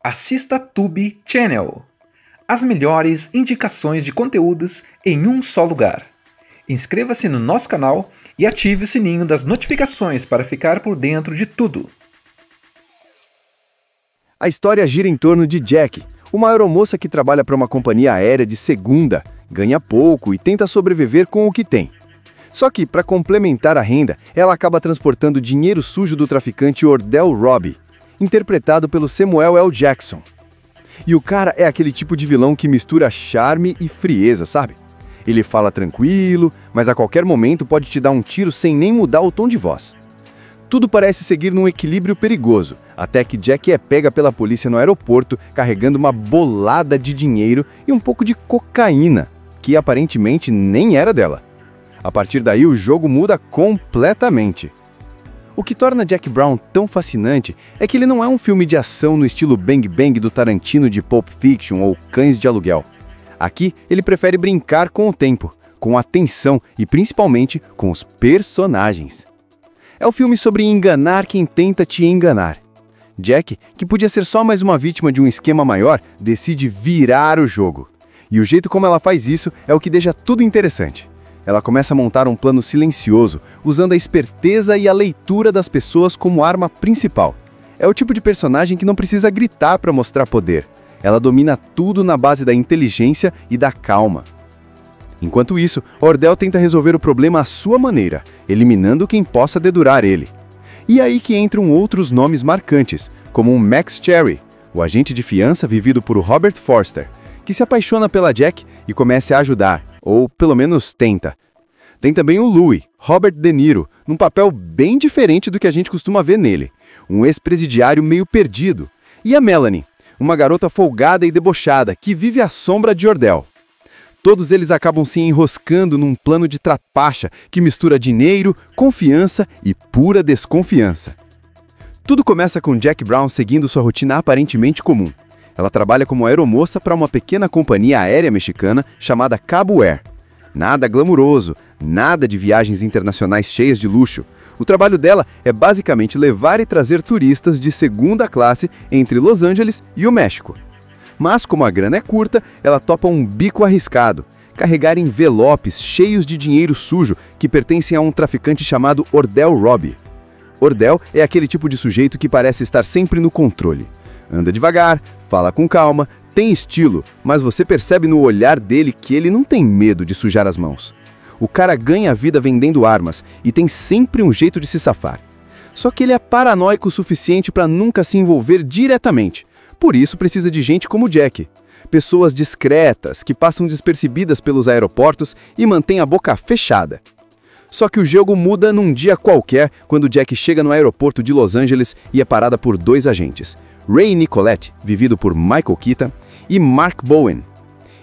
Assista Tube Channel. As melhores indicações de conteúdos em um só lugar. Inscreva-se no nosso canal e ative o sininho das notificações para ficar por dentro de tudo. A história gira em torno de Jack, uma aeromoça que trabalha para uma companhia aérea de segunda, ganha pouco e tenta sobreviver com o que tem. Só que, para complementar a renda, ela acaba transportando dinheiro sujo do traficante Ordell Robbie, interpretado pelo Samuel L. Jackson. E o cara é aquele tipo de vilão que mistura charme e frieza, sabe? Ele fala tranquilo, mas a qualquer momento pode te dar um tiro sem nem mudar o tom de voz. Tudo parece seguir num equilíbrio perigoso, até que Jack é pega pela polícia no aeroporto carregando uma bolada de dinheiro e um pouco de cocaína, que aparentemente nem era dela. A partir daí o jogo muda completamente. O que torna Jack Brown tão fascinante é que ele não é um filme de ação no estilo Bang Bang do Tarantino de Pulp Fiction ou Cães de Aluguel. Aqui ele prefere brincar com o tempo, com a tensão e principalmente com os personagens. É o filme sobre enganar quem tenta te enganar. Jack, que podia ser só mais uma vítima de um esquema maior, decide virar o jogo. E o jeito como ela faz isso é o que deixa tudo interessante. Ela começa a montar um plano silencioso, usando a esperteza e a leitura das pessoas como arma principal. É o tipo de personagem que não precisa gritar para mostrar poder. Ela domina tudo na base da inteligência e da calma. Enquanto isso, Ordell tenta resolver o problema à sua maneira, eliminando quem possa dedurar ele. E aí que entram outros nomes marcantes, como o Max Cherry, o agente de fiança vivido por Robert Forster, que se apaixona pela Jack e começa a ajudar, ou pelo menos tenta. Tem também o Louis, Robert De Niro, num papel bem diferente do que a gente costuma ver nele, um ex-presidiário meio perdido. E a Melanie, uma garota folgada e debochada que vive à sombra de Ordell. Todos eles acabam se enroscando num plano de trapaça que mistura dinheiro, confiança e pura desconfiança. Tudo começa com Jack Brown seguindo sua rotina aparentemente comum. Ela trabalha como aeromoça para uma pequena companhia aérea mexicana chamada Cabo Air. Nada glamuroso, nada de viagens internacionais cheias de luxo. O trabalho dela é basicamente levar e trazer turistas de segunda classe entre Los Angeles e o México. Mas, como a grana é curta, ela topa um bico arriscado: carregar envelopes cheios de dinheiro sujo que pertencem a um traficante chamado Ordell Robbie. Ordell é aquele tipo de sujeito que parece estar sempre no controle. Anda devagar, fala com calma, tem estilo, mas você percebe no olhar dele que ele não tem medo de sujar as mãos. O cara ganha a vida vendendo armas e tem sempre um jeito de se safar. Só que ele é paranoico o suficiente para nunca se envolver diretamente. Por isso precisa de gente como Jack. Pessoas discretas, que passam despercebidas pelos aeroportos e mantêm a boca fechada. Só que o jogo muda num dia qualquer quando Jack chega no aeroporto de Los Angeles e é parada por dois agentes: Ray Nicolette, vivido por Michael Keaton, e Mark Bowen.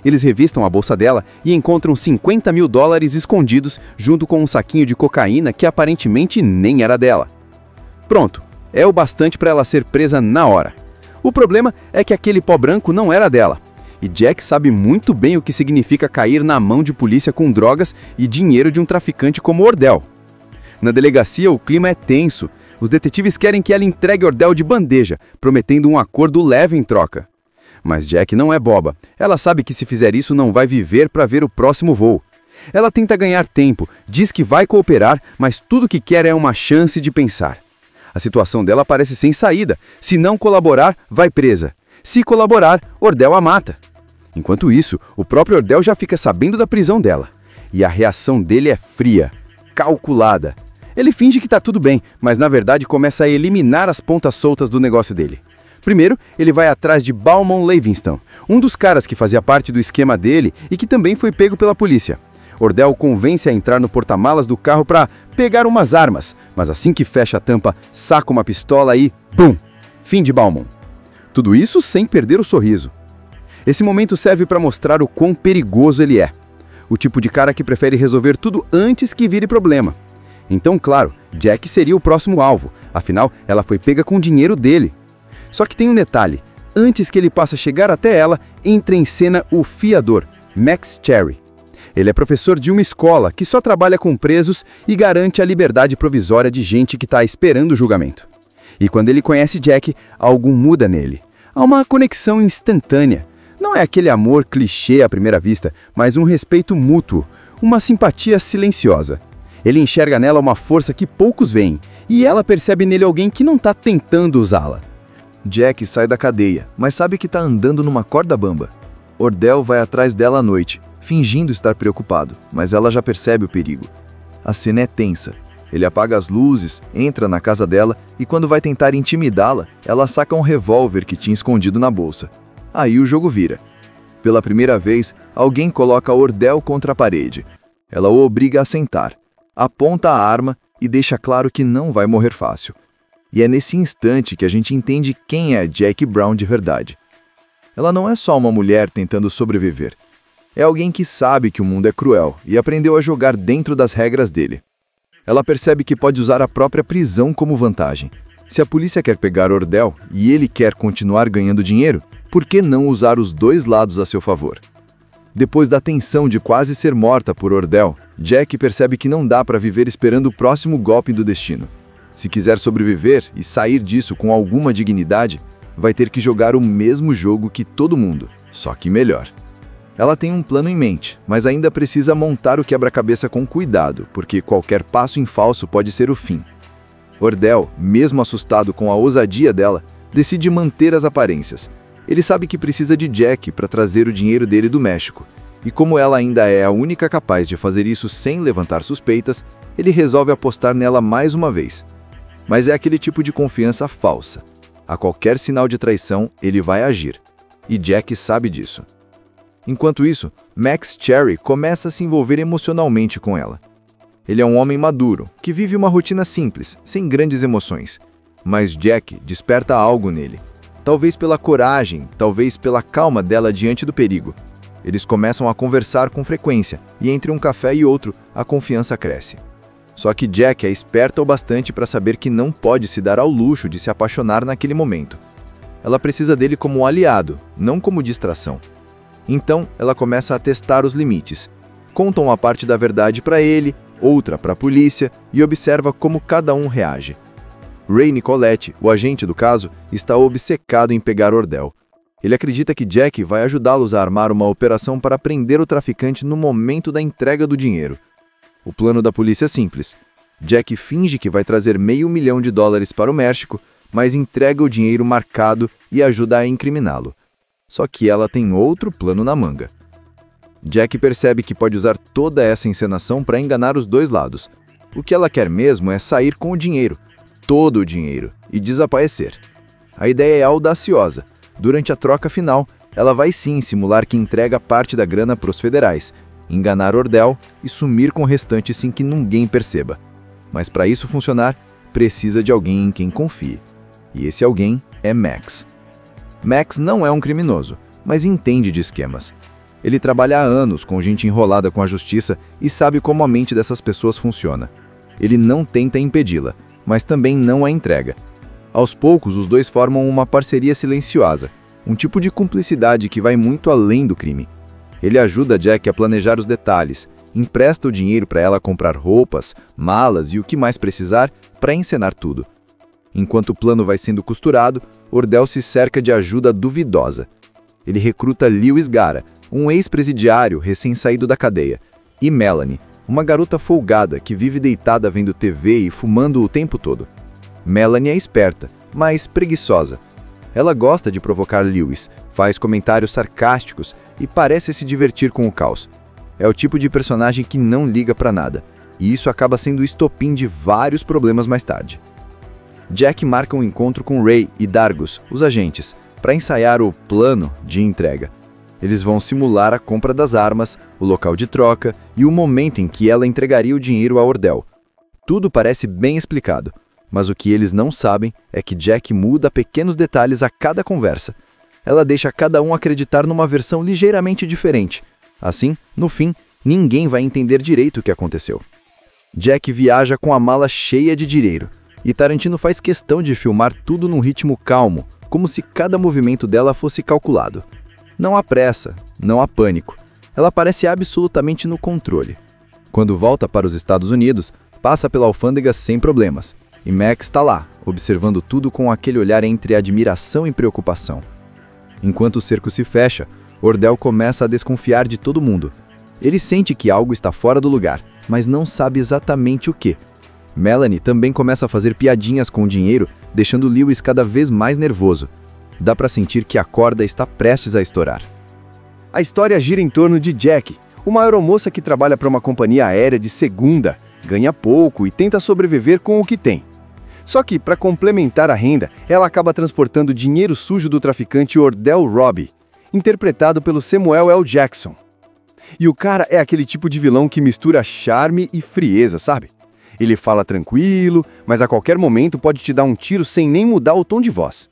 Eles revistam a bolsa dela e encontram $50 mil escondidos junto com um saquinho de cocaína que aparentemente nem era dela. Pronto, é o bastante para ela ser presa na hora. O problema é que aquele pó branco não era dela, e Jack sabe muito bem o que significa cair na mão de polícia com drogas e dinheiro de um traficante como Ordell. Na delegacia, o clima é tenso. Os detetives querem que ela entregue Ordell de bandeja, prometendo um acordo leve em troca. Mas Jack não é boba. Ela sabe que se fizer isso não vai viver para ver o próximo voo. Ela tenta ganhar tempo, diz que vai cooperar, mas tudo que quer é uma chance de pensar. A situação dela parece sem saída. Se não colaborar, vai presa. Se colaborar, Ordell a mata. Enquanto isso, o próprio Ordell já fica sabendo da prisão dela. E a reação dele é fria, calculada. Ele finge que tá tudo bem, mas na verdade começa a eliminar as pontas soltas do negócio dele. Primeiro, ele vai atrás de Bauman Livingston, um dos caras que fazia parte do esquema dele e que também foi pego pela polícia. Ordell convence a entrar no porta-malas do carro para pegar umas armas, mas assim que fecha a tampa, saca uma pistola e BUM! Fim de Bauman. Tudo isso sem perder o sorriso. Esse momento serve para mostrar o quão perigoso ele é. O tipo de cara que prefere resolver tudo antes que vire problema. Então, claro, Jack seria o próximo alvo, afinal, ela foi pega com o dinheiro dele. Só que tem um detalhe: antes que ele possa chegar até ela, entra em cena o fiador, Max Cherry. Ele é professor de uma escola que só trabalha com presos e garante a liberdade provisória de gente que está esperando o julgamento. E quando ele conhece Jack, algo muda nele. Há uma conexão instantânea. Não é aquele amor clichê à primeira vista, mas um respeito mútuo, uma simpatia silenciosa. Ele enxerga nela uma força que poucos veem, e ela percebe nele alguém que não está tentando usá-la. Jack sai da cadeia, mas sabe que está andando numa corda bamba. Ordell vai atrás dela à noite, fingindo estar preocupado, mas ela já percebe o perigo. A cena é tensa. Ele apaga as luzes, entra na casa dela e quando vai tentar intimidá-la, ela saca um revólver que tinha escondido na bolsa. Aí o jogo vira. Pela primeira vez, alguém coloca Ordell contra a parede. Ela o obriga a sentar, aponta a arma e deixa claro que não vai morrer fácil. E é nesse instante que a gente entende quem é Jackie Brown de verdade. Ela não é só uma mulher tentando sobreviver. É alguém que sabe que o mundo é cruel e aprendeu a jogar dentro das regras dele. Ela percebe que pode usar a própria prisão como vantagem. Se a polícia quer pegar Ordell e ele quer continuar ganhando dinheiro, por que não usar os dois lados a seu favor? Depois da tensão de quase ser morta por Ordell, Jack percebe que não dá para viver esperando o próximo golpe do destino. Se quiser sobreviver e sair disso com alguma dignidade, vai ter que jogar o mesmo jogo que todo mundo, só que melhor. Ela tem um plano em mente, mas ainda precisa montar o quebra-cabeça com cuidado, porque qualquer passo em falso pode ser o fim. Ordell, mesmo assustado com a ousadia dela, decide manter as aparências. Ele sabe que precisa de Jack para trazer o dinheiro dele do México, e como ela ainda é a única capaz de fazer isso sem levantar suspeitas, ele resolve apostar nela mais uma vez. Mas é aquele tipo de confiança falsa. A qualquer sinal de traição, ele vai agir. E Jack sabe disso. Enquanto isso, Max Cherry começa a se envolver emocionalmente com ela. Ele é um homem maduro, que vive uma rotina simples, sem grandes emoções. Mas Jack desperta algo nele. Talvez pela coragem, talvez pela calma dela diante do perigo. Eles começam a conversar com frequência, e entre um café e outro, a confiança cresce. Só que Jack é esperta o bastante para saber que não pode se dar ao luxo de se apaixonar naquele momento. Ela precisa dele como um aliado, não como distração. Então, ela começa a testar os limites. Conta uma parte da verdade para ele, outra para a polícia e observa como cada um reage. Ray Nicoletti, o agente do caso, está obcecado em pegar Ordell. Ele acredita que Jack vai ajudá-los a armar uma operação para prender o traficante no momento da entrega do dinheiro. O plano da polícia é simples. Jack finge que vai trazer $500 mil para o México, mas entrega o dinheiro marcado e ajuda a incriminá-lo. Só que ela tem outro plano na manga. Jack percebe que pode usar toda essa encenação para enganar os dois lados. O que ela quer mesmo é sair com o dinheiro, todo o dinheiro, e desaparecer. A ideia é audaciosa. Durante a troca final, ela vai sim simular que entrega parte da grana para os federais, enganar Ordell e sumir com o restante sem que ninguém perceba. Mas para isso funcionar, precisa de alguém em quem confie. E esse alguém é Max. Max não é um criminoso, mas entende de esquemas. Ele trabalha há anos com gente enrolada com a justiça e sabe como a mente dessas pessoas funciona. Ele não tenta impedi-la, mas também não a entrega. Aos poucos, os dois formam uma parceria silenciosa, um tipo de cumplicidade que vai muito além do crime. Ele ajuda Jack a planejar os detalhes, empresta o dinheiro para ela comprar roupas, malas e o que mais precisar para encenar tudo. Enquanto o plano vai sendo costurado, Ordell se cerca de ajuda duvidosa. Ele recruta Lewis Gara, um ex-presidiário recém-saído da cadeia, e Melanie, uma garota folgada que vive deitada vendo TV e fumando o tempo todo. Melanie é esperta, mas preguiçosa. Ela gosta de provocar Lewis, faz comentários sarcásticos e parece se divertir com o caos. É o tipo de personagem que não liga pra nada, e isso acaba sendo o estopim de vários problemas mais tarde. Jack marca um encontro com Ray e Dargus, os agentes, para ensaiar o plano de entrega. Eles vão simular a compra das armas, o local de troca e o momento em que ela entregaria o dinheiro a Ordell. Tudo parece bem explicado, mas o que eles não sabem é que Jack muda pequenos detalhes a cada conversa. Ela deixa cada um acreditar numa versão ligeiramente diferente. Assim, no fim, ninguém vai entender direito o que aconteceu. Jack viaja com a mala cheia de dinheiro, e Tarantino faz questão de filmar tudo num ritmo calmo, como se cada movimento dela fosse calculado. Não há pressa, não há pânico. Ela parece absolutamente no controle. Quando volta para os Estados Unidos, passa pela alfândega sem problemas. E Max está lá, observando tudo com aquele olhar entre admiração e preocupação. Enquanto o cerco se fecha, Ordell começa a desconfiar de todo mundo. Ele sente que algo está fora do lugar, mas não sabe exatamente o que. Melanie também começa a fazer piadinhas com o dinheiro, deixando Lewis cada vez mais nervoso. Dá para sentir que a corda está prestes a estourar. A história gira em torno de Jack, uma aeromoça que trabalha para uma companhia aérea de segunda, ganha pouco e tenta sobreviver com o que tem. Só que, para complementar a renda, ela acaba transportando dinheiro sujo do traficante Ordell Robbie, interpretado pelo Samuel L. Jackson. E o cara é aquele tipo de vilão que mistura charme e frieza, sabe? Ele fala tranquilo, mas a qualquer momento pode te dar um tiro sem nem mudar o tom de voz.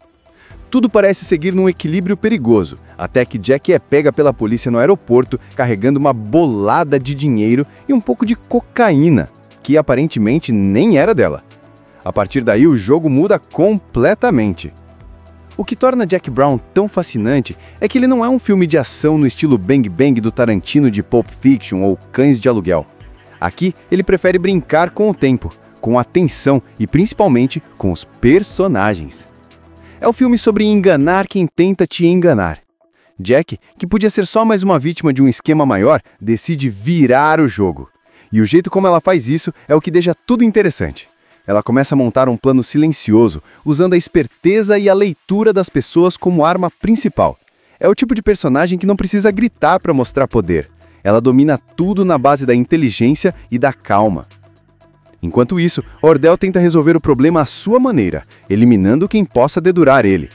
Tudo parece seguir num equilíbrio perigoso, até que Jack é pega pela polícia no aeroporto carregando uma bolada de dinheiro e um pouco de cocaína, que aparentemente nem era dela. A partir daí o jogo muda completamente. O que torna Jack Brown tão fascinante é que ele não é um filme de ação no estilo Bang Bang do Tarantino de Pulp Fiction ou Cães de Aluguel. Aqui ele prefere brincar com o tempo, com a tensão e principalmente com os personagens. É um filme sobre enganar quem tenta te enganar. Jack, que podia ser só mais uma vítima de um esquema maior, decide virar o jogo. E o jeito como ela faz isso é o que deixa tudo interessante. Ela começa a montar um plano silencioso, usando a esperteza e a leitura das pessoas como arma principal. É o tipo de personagem que não precisa gritar para mostrar poder. Ela domina tudo na base da inteligência e da calma. Enquanto isso, Ordell tenta resolver o problema à sua maneira, eliminando quem possa dedurar ele.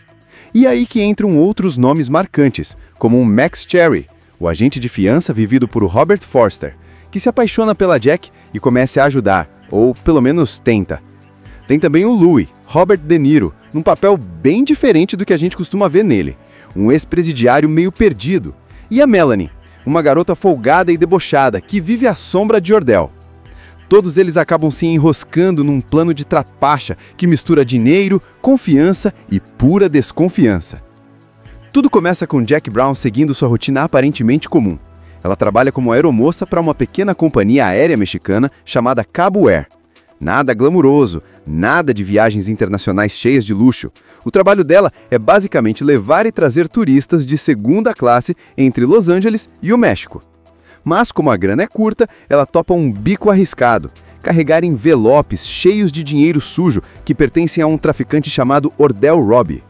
E aí que entram outros nomes marcantes, como o Max Cherry, o agente de fiança vivido por Robert Forster, que se apaixona pela Jack e começa a ajudar, ou pelo menos tenta. Tem também o Louis, Robert De Niro, num papel bem diferente do que a gente costuma ver nele, um ex-presidiário meio perdido. E a Melanie, uma garota folgada e debochada que vive à sombra de Ordell. Todos eles acabam se enroscando num plano de trapaça que mistura dinheiro, confiança e pura desconfiança. Tudo começa com Jack Brown seguindo sua rotina aparentemente comum. Ela trabalha como aeromoça para uma pequena companhia aérea mexicana chamada Cabo Air. Nada glamuroso, nada de viagens internacionais cheias de luxo. O trabalho dela é basicamente levar e trazer turistas de segunda classe entre Los Angeles e o México. Mas, como a grana é curta, ela topa um bico arriscado: carregar envelopes cheios de dinheiro sujo que pertencem a um traficante chamado Ordell Robbie.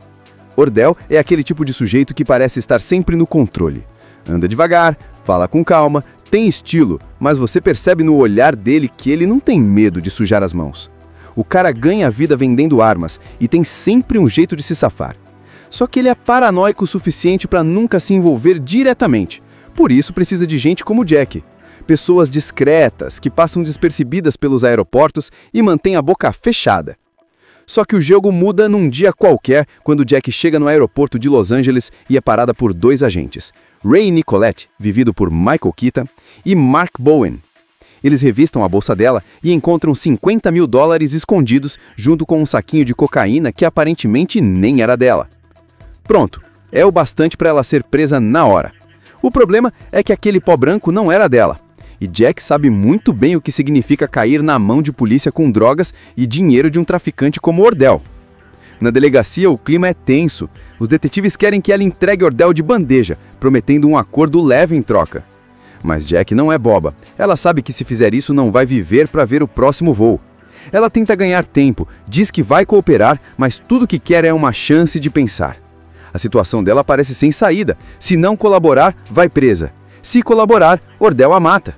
Ordell é aquele tipo de sujeito que parece estar sempre no controle. Anda devagar, fala com calma, tem estilo, mas você percebe no olhar dele que ele não tem medo de sujar as mãos. O cara ganha a vida vendendo armas e tem sempre um jeito de se safar. Só que ele é paranoico o suficiente para nunca se envolver diretamente. Por isso precisa de gente como Jack. Pessoas discretas, que passam despercebidas pelos aeroportos e mantêm a boca fechada. Só que o jogo muda num dia qualquer, quando Jack chega no aeroporto de Los Angeles e é parada por dois agentes, Ray Nicolette, vivido por Michael Keaton, e Mark Bowen. Eles revistam a bolsa dela e encontram $50 mil escondidos junto com um saquinho de cocaína que aparentemente nem era dela. Pronto, é o bastante para ela ser presa na hora. O problema é que aquele pó branco não era dela. E Jack sabe muito bem o que significa cair na mão de polícia com drogas e dinheiro de um traficante como Ordell. Na delegacia, o clima é tenso. Os detetives querem que ela entregue Ordell de bandeja, prometendo um acordo leve em troca. Mas Jack não é boba. Ela sabe que se fizer isso não vai viver para ver o próximo voo. Ela tenta ganhar tempo, diz que vai cooperar, mas tudo que quer é uma chance de pensar. A situação dela parece sem saída. Se não colaborar, vai presa. Se colaborar, Ordell a mata.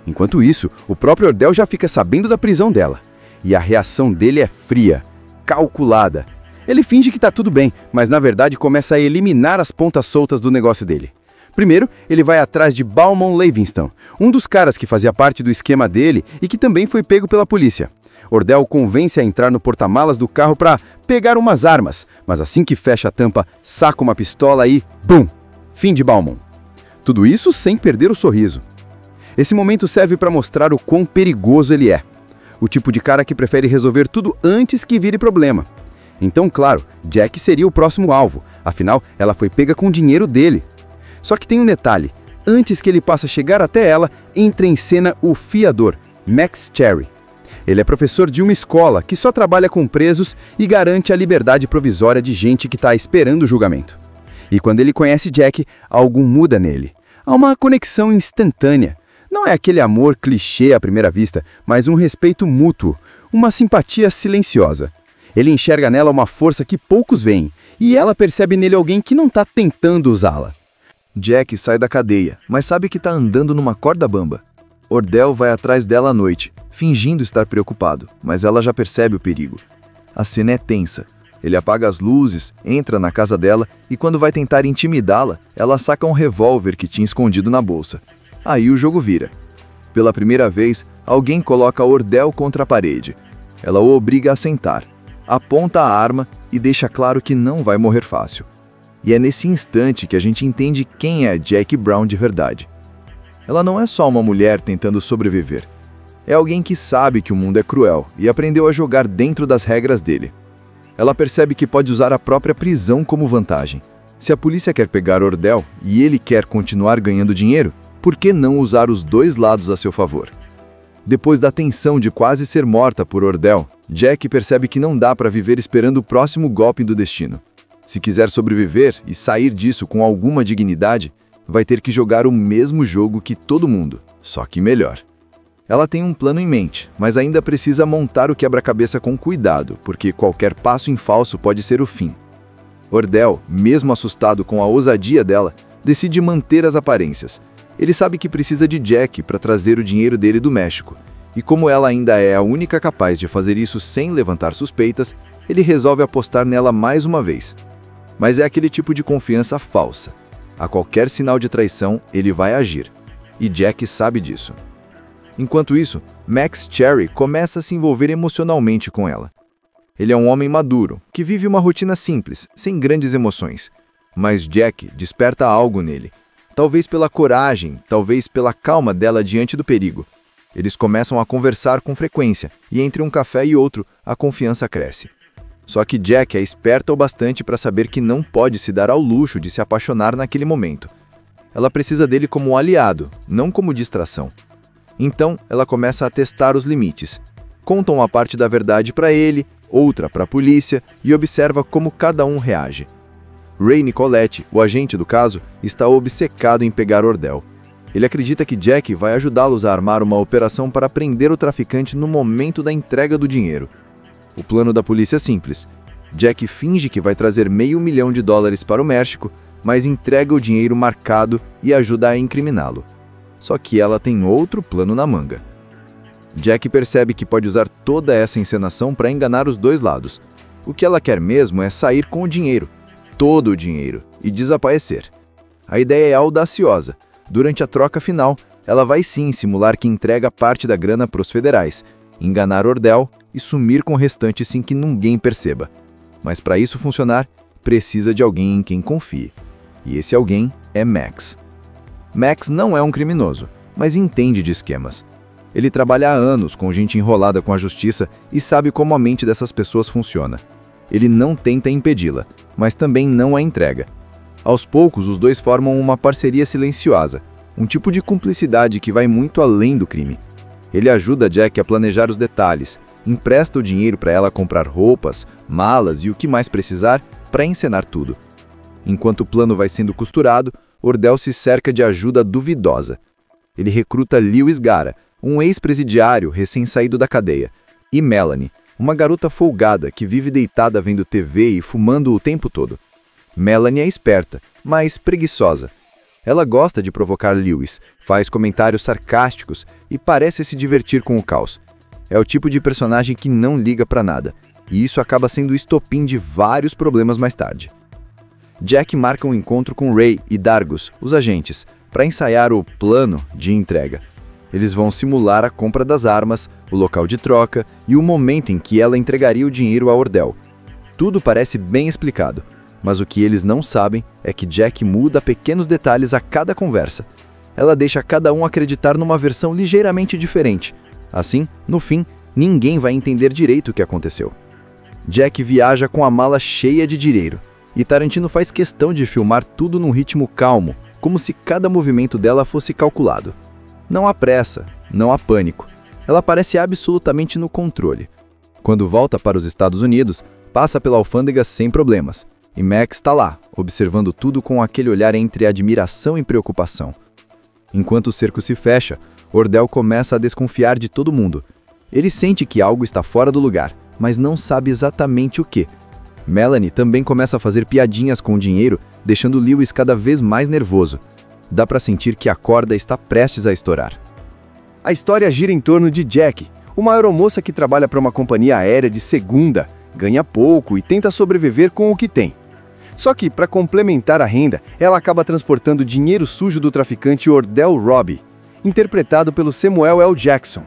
Enquanto isso, o próprio Ordell já fica sabendo da prisão dela. E a reação dele é fria, calculada. Ele finge que tá tudo bem, mas na verdade começa a eliminar as pontas soltas do negócio dele. Primeiro, ele vai atrás de Balmon Livingston, um dos caras que fazia parte do esquema dele e que também foi pego pela polícia. Ordell o convence a entrar no porta-malas do carro para pegar umas armas, mas assim que fecha a tampa, saca uma pistola e BUM! Fim de Balmon. Tudo isso sem perder o sorriso. Esse momento serve para mostrar o quão perigoso ele é. O tipo de cara que prefere resolver tudo antes que vire problema. Então, claro, Jack seria o próximo alvo, afinal, ela foi pega com o dinheiro dele. Só que tem um detalhe: antes que ele possa chegar até ela, entra em cena o fiador, Max Cherry. Ele é professor de uma escola que só trabalha com presos e garante a liberdade provisória de gente que está esperando o julgamento. E quando ele conhece Jack, algo muda nele. Há uma conexão instantânea. Não é aquele amor clichê à primeira vista, mas um respeito mútuo, uma simpatia silenciosa. Ele enxerga nela uma força que poucos veem, e ela percebe nele alguém que não está tentando usá-la. Jack sai da cadeia, mas sabe que está andando numa corda bamba. Ordell vai atrás dela à noite, fingindo estar preocupado, mas ela já percebe o perigo. A cena é tensa. Ele apaga as luzes, entra na casa dela e quando vai tentar intimidá-la, ela saca um revólver que tinha escondido na bolsa. Aí o jogo vira. Pela primeira vez, alguém coloca Ordell contra a parede. Ela o obriga a sentar, aponta a arma e deixa claro que não vai morrer fácil. E é nesse instante que a gente entende quem é Jackie Brown de verdade. Ela não é só uma mulher tentando sobreviver. É alguém que sabe que o mundo é cruel e aprendeu a jogar dentro das regras dele. Ela percebe que pode usar a própria prisão como vantagem. Se a polícia quer pegar Ordell e ele quer continuar ganhando dinheiro, por que não usar os dois lados a seu favor? Depois da tensão de quase ser morta por Ordell, Jack percebe que não dá para viver esperando o próximo golpe do destino. Se quiser sobreviver e sair disso com alguma dignidade, vai ter que jogar o mesmo jogo que todo mundo, só que melhor. Ela tem um plano em mente, mas ainda precisa montar o quebra-cabeça com cuidado, porque qualquer passo em falso pode ser o fim. Ordell, mesmo assustado com a ousadia dela, decide manter as aparências. Ele sabe que precisa de Jack para trazer o dinheiro dele do México, e como ela ainda é a única capaz de fazer isso sem levantar suspeitas, ele resolve apostar nela mais uma vez. Mas é aquele tipo de confiança falsa. A qualquer sinal de traição, ele vai agir. E Jack sabe disso. Enquanto isso, Max Cherry começa a se envolver emocionalmente com ela. Ele é um homem maduro, que vive uma rotina simples, sem grandes emoções. Mas Jack desperta algo nele. Talvez pela coragem, talvez pela calma dela diante do perigo. Eles começam a conversar com frequência, e entre um café e outro, a confiança cresce. Só que Jack é esperta o bastante para saber que não pode se dar ao luxo de se apaixonar naquele momento. Ela precisa dele como um aliado, não como distração. Então, ela começa a testar os limites. Conta uma parte da verdade para ele, outra para a polícia e observa como cada um reage. Ray Nicoletti, o agente do caso, está obcecado em pegar Ordell. Ele acredita que Jack vai ajudá-los a armar uma operação para prender o traficante no momento da entrega do dinheiro. O plano da polícia é simples. Jack finge que vai trazer $500 mil para o México, mas entrega o dinheiro marcado e ajuda a incriminá-lo. Só que ela tem outro plano na manga. Jack percebe que pode usar toda essa encenação para enganar os dois lados. O que ela quer mesmo é sair com o dinheiro, todo o dinheiro, e desaparecer. A ideia é audaciosa. Durante a troca final, ela vai sim simular que entrega parte da grana para os federais, enganar Ordell e sumir com o restante sem que ninguém perceba. Mas para isso funcionar, precisa de alguém em quem confie. E esse alguém é Max. Max não é um criminoso, mas entende de esquemas. Ele trabalha há anos com gente enrolada com a justiça e sabe como a mente dessas pessoas funciona. Ele não tenta impedi-la, mas também não a entrega. Aos poucos, os dois formam uma parceria silenciosa, um tipo de cumplicidade que vai muito além do crime. Ele ajuda Jack a planejar os detalhes, empresta o dinheiro para ela comprar roupas, malas e o que mais precisar para encenar tudo. Enquanto o plano vai sendo costurado, Ordell se cerca de ajuda duvidosa. Ele recruta Lewis Gara, um ex-presidiário recém-saído da cadeia, e Melanie, uma garota folgada que vive deitada vendo TV e fumando o tempo todo. Melanie é esperta, mas preguiçosa. Ela gosta de provocar Lewis, faz comentários sarcásticos e parece se divertir com o caos. É o tipo de personagem que não liga pra nada, e isso acaba sendo o estopim de vários problemas mais tarde. Jack marca um encontro com Ray e Dargus, os agentes, para ensaiar o plano de entrega. Eles vão simular a compra das armas, o local de troca e o momento em que ela entregaria o dinheiro a Ordell. Tudo parece bem explicado, mas o que eles não sabem é que Jack muda pequenos detalhes a cada conversa. Ela deixa cada um acreditar numa versão ligeiramente diferente. Assim, no fim, ninguém vai entender direito o que aconteceu. Jack viaja com a mala cheia de dinheiro, e Tarantino faz questão de filmar tudo num ritmo calmo, como se cada movimento dela fosse calculado. Não há pressa, não há pânico. Ela parece absolutamente no controle. Quando volta para os Estados Unidos, passa pela alfândega sem problemas. E Max está lá, observando tudo com aquele olhar entre admiração e preocupação. Enquanto o cerco se fecha, Ordell começa a desconfiar de todo mundo. Ele sente que algo está fora do lugar, mas não sabe exatamente o que. Melanie também começa a fazer piadinhas com o dinheiro, deixando Lewis cada vez mais nervoso. Dá para sentir que a corda está prestes a estourar. A história gira em torno de Jack, uma aeromoça que trabalha para uma companhia aérea de segunda, ganha pouco e tenta sobreviver com o que tem. Só que, para complementar a renda, ela acaba transportando dinheiro sujo do traficante Ordell Robbie, interpretado pelo Samuel L. Jackson.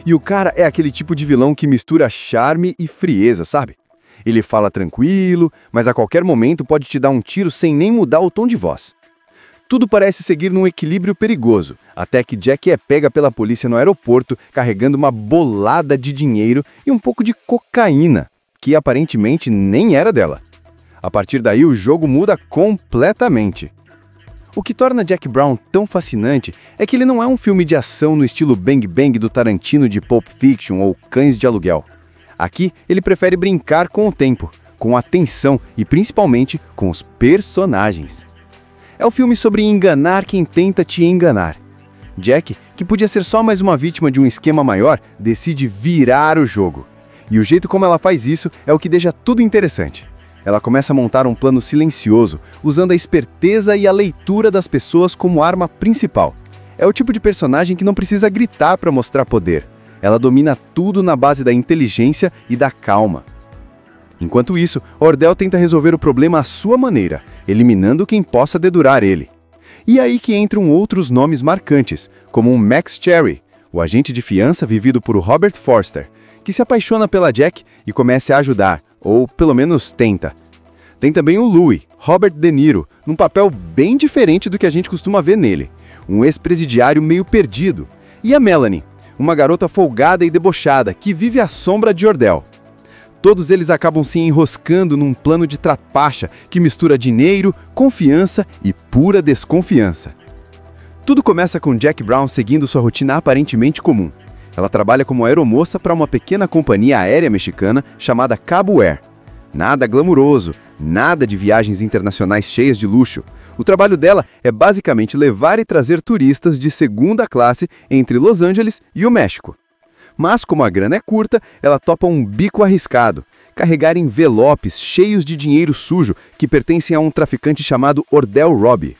E o cara é aquele tipo de vilão que mistura charme e frieza, sabe? Ele fala tranquilo, mas a qualquer momento pode te dar um tiro sem nem mudar o tom de voz. Tudo parece seguir num equilíbrio perigoso, até que Jack é pega pela polícia no aeroporto carregando uma bolada de dinheiro e um pouco de cocaína, que aparentemente nem era dela. A partir daí, o jogo muda completamente. O que torna Jack Brown tão fascinante é que ele não é um filme de ação no estilo Bang Bang do Tarantino de Pulp Fiction ou Cães de Aluguel. Aqui, ele prefere brincar com o tempo, com a tensão e principalmente com os personagens. É o filme sobre enganar quem tenta te enganar. Jack, que podia ser só mais uma vítima de um esquema maior, decide virar o jogo. E o jeito como ela faz isso é o que deixa tudo interessante. Ela começa a montar um plano silencioso, usando a esperteza e a leitura das pessoas como arma principal. É o tipo de personagem que não precisa gritar para mostrar poder. Ela domina tudo na base da inteligência e da calma. Enquanto isso, Ordell tenta resolver o problema à sua maneira, eliminando quem possa dedurar ele. E aí que entram outros nomes marcantes, como o Max Cherry, o agente de fiança vivido por Robert Forster, que se apaixona pela Jack e começa a ajudar, ou pelo menos tenta. Tem também o Louis, Robert De Niro, num papel bem diferente do que a gente costuma ver nele, um ex-presidiário meio perdido. E a Melanie, uma garota folgada e debochada que vive à sombra de Ordell. Todos eles acabam se enroscando num plano de trapaça que mistura dinheiro, confiança e pura desconfiança. Tudo começa com Jack Brown seguindo sua rotina aparentemente comum. Ela trabalha como aeromoça para uma pequena companhia aérea mexicana chamada Cabo Air. Nada glamuroso, nada de viagens internacionais cheias de luxo. O trabalho dela é basicamente levar e trazer turistas de segunda classe entre Los Angeles e o México. Mas, como a grana é curta, ela topa um bico arriscado, carregar envelopes cheios de dinheiro sujo que pertencem a um traficante chamado Ordell Robbie.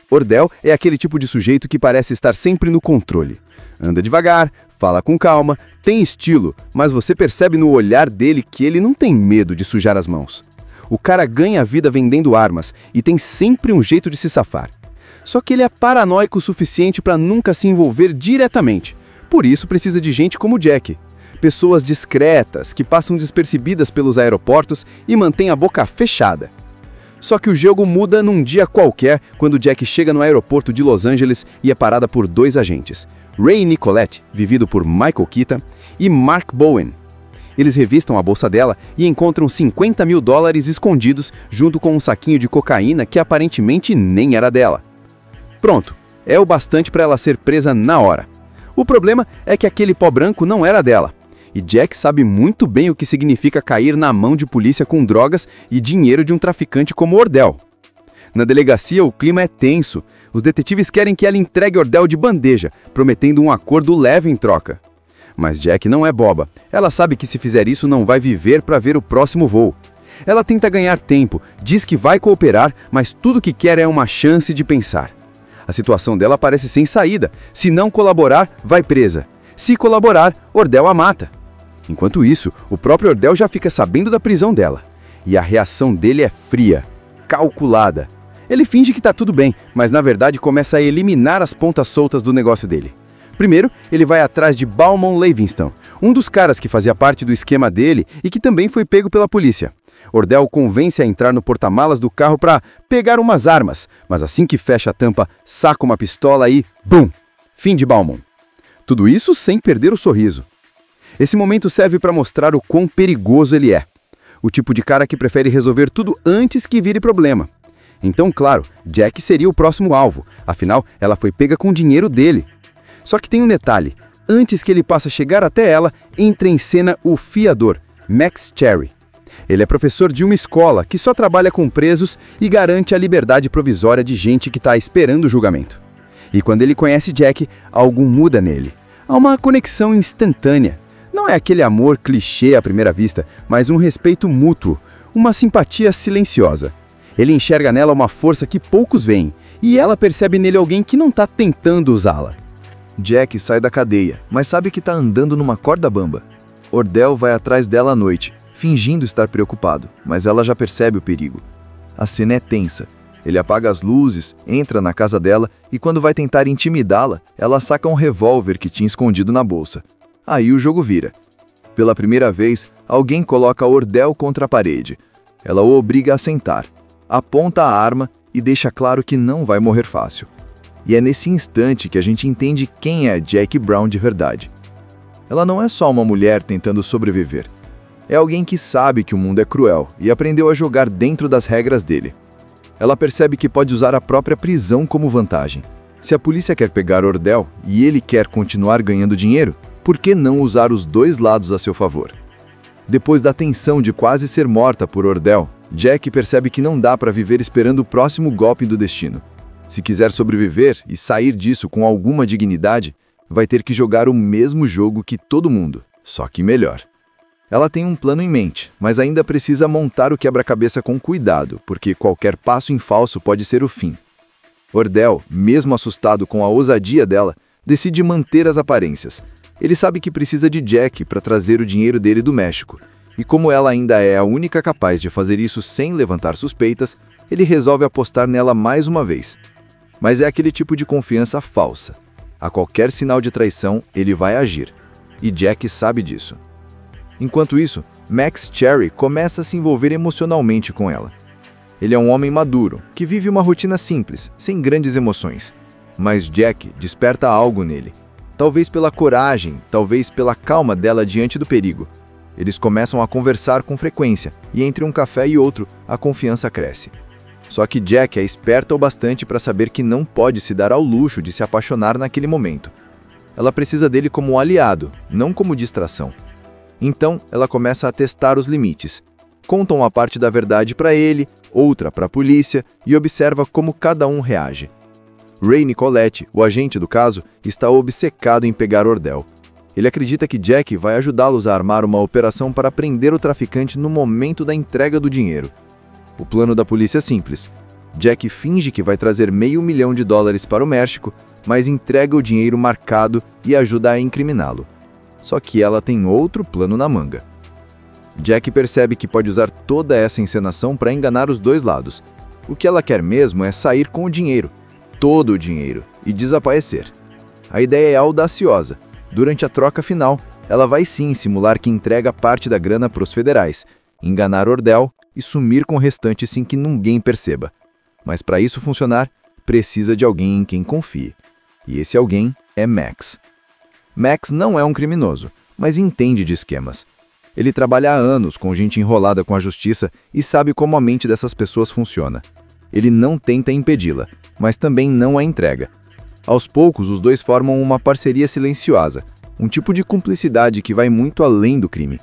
Ordell é aquele tipo de sujeito que parece estar sempre no controle. Anda devagar, fala com calma, tem estilo, mas você percebe no olhar dele que ele não tem medo de sujar as mãos. O cara ganha a vida vendendo armas e tem sempre um jeito de se safar. Só que ele é paranoico o suficiente para nunca se envolver diretamente. Por isso precisa de gente como Jack. Pessoas discretas, que passam despercebidas pelos aeroportos e mantêm a boca fechada. Só que o jogo muda num dia qualquer quando Jack chega no aeroporto de Los Angeles e é parada por dois agentes. Ray Nicolette, vivido por Michael Keaton, e Mark Bowen. Eles revistam a bolsa dela e encontram $50 mil escondidos junto com um saquinho de cocaína que aparentemente nem era dela. Pronto, é o bastante para ela ser presa na hora. O problema é que aquele pó branco não era dela. E Jack sabe muito bem o que significa cair na mão de polícia com drogas e dinheiro de um traficante como Ordell. Na delegacia, o clima é tenso. Os detetives querem que ela entregue Ordell de bandeja, prometendo um acordo leve em troca. Mas Jack não é boba. Ela sabe que se fizer isso não vai viver para ver o próximo voo. Ela tenta ganhar tempo, diz que vai cooperar, mas tudo que quer é uma chance de pensar. A situação dela parece sem saída. Se não colaborar, vai presa. Se colaborar, Ordell a mata. Enquanto isso, o próprio Ordell já fica sabendo da prisão dela. E a reação dele é fria, calculada. Ele finge que está tudo bem, mas na verdade começa a eliminar as pontas soltas do negócio dele. Primeiro, ele vai atrás de Bauman Livingston, um dos caras que fazia parte do esquema dele e que também foi pego pela polícia. Ordell convence a entrar no porta-malas do carro para pegar umas armas, mas assim que fecha a tampa, saca uma pistola e BUM! Fim de Bauman. Tudo isso sem perder o sorriso. Esse momento serve para mostrar o quão perigoso ele é. O tipo de cara que prefere resolver tudo antes que vire problema. Então, claro, Jack seria o próximo alvo, afinal, ela foi pega com o dinheiro dele. Só que tem um detalhe, antes que ele passe a chegar até ela, entra em cena o fiador, Max Cherry. Ele é professor de uma escola que só trabalha com presos e garante a liberdade provisória de gente que está esperando o julgamento. E quando ele conhece Jack, algo muda nele. Há uma conexão instantânea. Não é aquele amor clichê à primeira vista, mas um respeito mútuo, uma simpatia silenciosa. Ele enxerga nela uma força que poucos veem, e ela percebe nele alguém que não está tentando usá-la. Jack sai da cadeia, mas sabe que está andando numa corda bamba. Ordell vai atrás dela à noite, fingindo estar preocupado, mas ela já percebe o perigo. A cena é tensa. Ele apaga as luzes, entra na casa dela e quando vai tentar intimidá-la, ela saca um revólver que tinha escondido na bolsa. Aí o jogo vira. Pela primeira vez, alguém coloca Ordell contra a parede. Ela o obriga a sentar, aponta a arma e deixa claro que não vai morrer fácil. E é nesse instante que a gente entende quem é Jack Brown de verdade. Ela não é só uma mulher tentando sobreviver. É alguém que sabe que o mundo é cruel e aprendeu a jogar dentro das regras dele. Ela percebe que pode usar a própria prisão como vantagem. Se a polícia quer pegar Ordell e ele quer continuar ganhando dinheiro, por que não usar os dois lados a seu favor? Depois da tensão de quase ser morta por Ordell, Jack percebe que não dá para viver esperando o próximo golpe do destino. Se quiser sobreviver e sair disso com alguma dignidade, vai ter que jogar o mesmo jogo que todo mundo, só que melhor. Ela tem um plano em mente, mas ainda precisa montar o quebra-cabeça com cuidado, porque qualquer passo em falso pode ser o fim. Ordell, mesmo assustado com a ousadia dela, decide manter as aparências. Ele sabe que precisa de Jack para trazer o dinheiro dele do México, e como ela ainda é a única capaz de fazer isso sem levantar suspeitas, ele resolve apostar nela mais uma vez. Mas é aquele tipo de confiança falsa. A qualquer sinal de traição, ele vai agir. E Jack sabe disso. Enquanto isso, Max Cherry começa a se envolver emocionalmente com ela. Ele é um homem maduro, que vive uma rotina simples, sem grandes emoções. Mas Jack desperta algo nele. Talvez pela coragem, talvez pela calma dela diante do perigo. Eles começam a conversar com frequência, e entre um café e outro, a confiança cresce. Só que Jack é esperta o bastante para saber que não pode se dar ao luxo de se apaixonar naquele momento. Ela precisa dele como um aliado, não como distração. Então, ela começa a testar os limites. Conta uma parte da verdade para ele, outra para a polícia e observa como cada um reage. Ray Nicolette, o agente do caso, está obcecado em pegar Ordell. Ele acredita que Jack vai ajudá-los a armar uma operação para prender o traficante no momento da entrega do dinheiro. O plano da polícia é simples. Jack finge que vai trazer $500 mil para o México, mas entrega o dinheiro marcado e ajuda a incriminá-lo. Só que ela tem outro plano na manga. Jack percebe que pode usar toda essa encenação para enganar os dois lados. O que ela quer mesmo é sair com o dinheiro, todo o dinheiro, e desaparecer. A ideia é audaciosa. Durante a troca final, ela vai sim simular que entrega parte da grana para os federais, enganar Ordell e sumir com o restante sem que ninguém perceba. Mas para isso funcionar, precisa de alguém em quem confie. E esse alguém é Max. Max não é um criminoso, mas entende de esquemas. Ele trabalha há anos com gente enrolada com a justiça e sabe como a mente dessas pessoas funciona. Ele não tenta impedi-la, mas também não a entrega. Aos poucos, os dois formam uma parceria silenciosa, um tipo de cumplicidade que vai muito além do crime.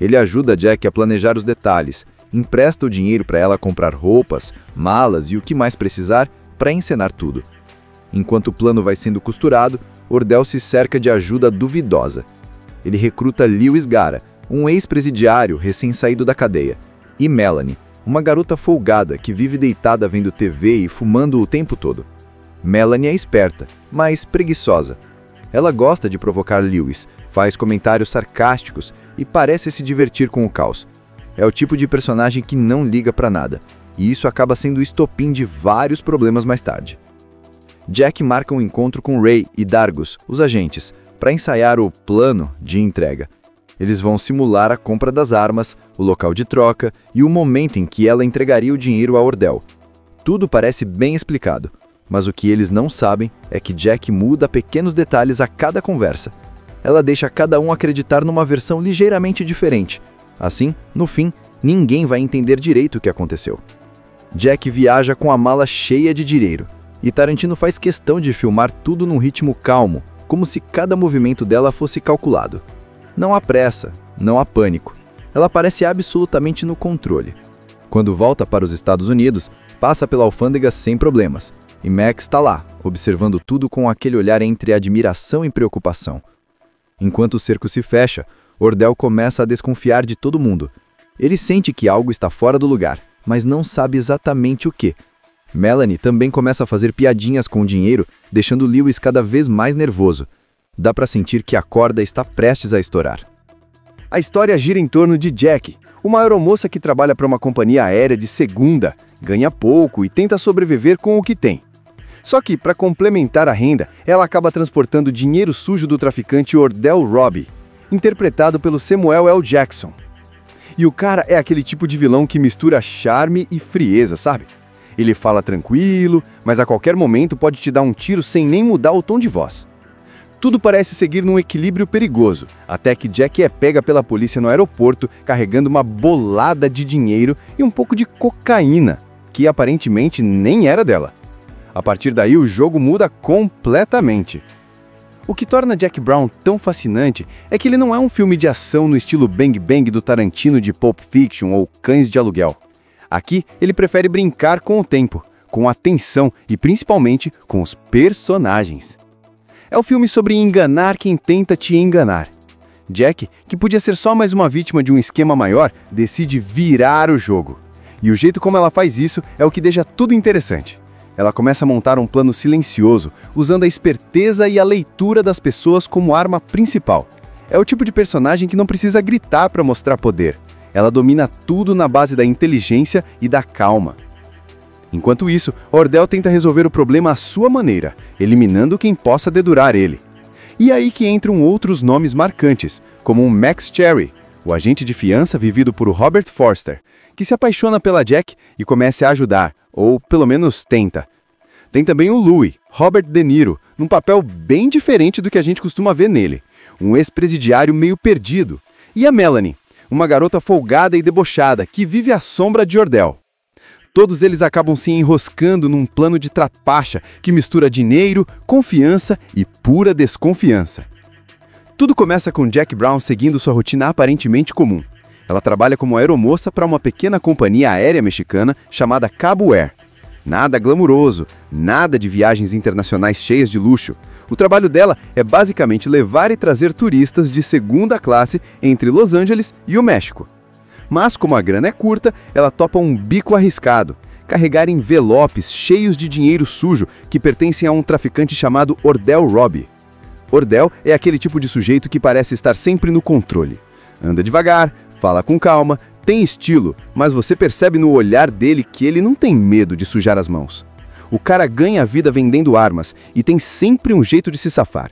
Ele ajuda Jack a planejar os detalhes, empresta o dinheiro para ela comprar roupas, malas e o que mais precisar para encenar tudo. Enquanto o plano vai sendo costurado, Ordell se cerca de ajuda duvidosa. Ele recruta Lewis Gara, um ex-presidiário recém-saído da cadeia, e Melanie, uma garota folgada que vive deitada vendo TV e fumando o tempo todo. Melanie é esperta, mas preguiçosa. Ela gosta de provocar Lewis, faz comentários sarcásticos e parece se divertir com o caos. É o tipo de personagem que não liga pra nada, e isso acaba sendo o estopim de vários problemas mais tarde. Jack marca um encontro com Ray e Dargus, os agentes, para ensaiar o plano de entrega. Eles vão simular a compra das armas, o local de troca e o momento em que ela entregaria o dinheiro a Ordell. Tudo parece bem explicado, mas o que eles não sabem é que Jack muda pequenos detalhes a cada conversa. Ela deixa cada um acreditar numa versão ligeiramente diferente. Assim, no fim, ninguém vai entender direito o que aconteceu. Jack viaja com a mala cheia de dinheiro, e Tarantino faz questão de filmar tudo num ritmo calmo, como se cada movimento dela fosse calculado. Não há pressa, não há pânico. ela parece absolutamente no controle. Quando volta para os Estados Unidos, passa pela alfândega sem problemas. E Max está lá, observando tudo com aquele olhar entre admiração e preocupação. Enquanto o cerco se fecha, Ordell começa a desconfiar de todo mundo. Ele sente que algo está fora do lugar, mas não sabe exatamente o que. Melanie também começa a fazer piadinhas com o dinheiro, deixando Lewis cada vez mais nervoso. Dá para sentir que a corda está prestes a estourar. A história gira em torno de Jack, uma aeromoça que trabalha para uma companhia aérea de segunda, ganha pouco e tenta sobreviver com o que tem. Só que, para complementar a renda, ela acaba transportando dinheiro sujo do traficante Ordell Robbie, interpretado pelo Samuel L. Jackson. E o cara é aquele tipo de vilão que mistura charme e frieza, sabe? Ele fala tranquilo, mas a qualquer momento pode te dar um tiro sem nem mudar o tom de voz. Tudo parece seguir num equilíbrio perigoso, até que Jack é pega pela polícia no aeroporto carregando uma bolada de dinheiro e um pouco de cocaína, que aparentemente nem era dela. A partir daí, o jogo muda completamente. O que torna Jack Brown tão fascinante é que ele não é um filme de ação no estilo Bang Bang do Tarantino de Pulp Fiction ou Cães de Aluguel. Aqui, ele prefere brincar com o tempo, com a tensão e principalmente com os personagens. É o filme sobre enganar quem tenta te enganar. Jack, que podia ser só mais uma vítima de um esquema maior, decide virar o jogo. E o jeito como ela faz isso é o que deixa tudo interessante. Ela começa a montar um plano silencioso, usando a esperteza e a leitura das pessoas como arma principal. É o tipo de personagem que não precisa gritar para mostrar poder. Ela domina tudo na base da inteligência e da calma. Enquanto isso, Ordell tenta resolver o problema à sua maneira, eliminando quem possa dedurar ele. E aí que entram outros nomes marcantes, como o Max Cherry, o agente de fiança vivido por Robert Forster, que se apaixona pela Jack e começa a ajudar, ou pelo menos tenta. Tem também o Louis, Robert De Niro, num papel bem diferente do que a gente costuma ver nele, um ex-presidiário meio perdido. E a Melanie, uma garota folgada e debochada que vive à sombra de Ordell. Todos eles acabam se enroscando num plano de trapaça que mistura dinheiro, confiança e pura desconfiança. Tudo começa com Jack Brown seguindo sua rotina aparentemente comum. Ela trabalha como aeromoça para uma pequena companhia aérea mexicana chamada Cabo Air. Nada glamuroso, nada de viagens internacionais cheias de luxo. O trabalho dela é basicamente levar e trazer turistas de segunda classe entre Los Angeles e o México. Mas como a grana é curta, ela topa um bico arriscado: carregar envelopes cheios de dinheiro sujo que pertencem a um traficante chamado Ordell Robbie. Ordell é aquele tipo de sujeito que parece estar sempre no controle. Anda devagar, fala com calma, tem estilo, mas você percebe no olhar dele que ele não tem medo de sujar as mãos. O cara ganha a vida vendendo armas e tem sempre um jeito de se safar.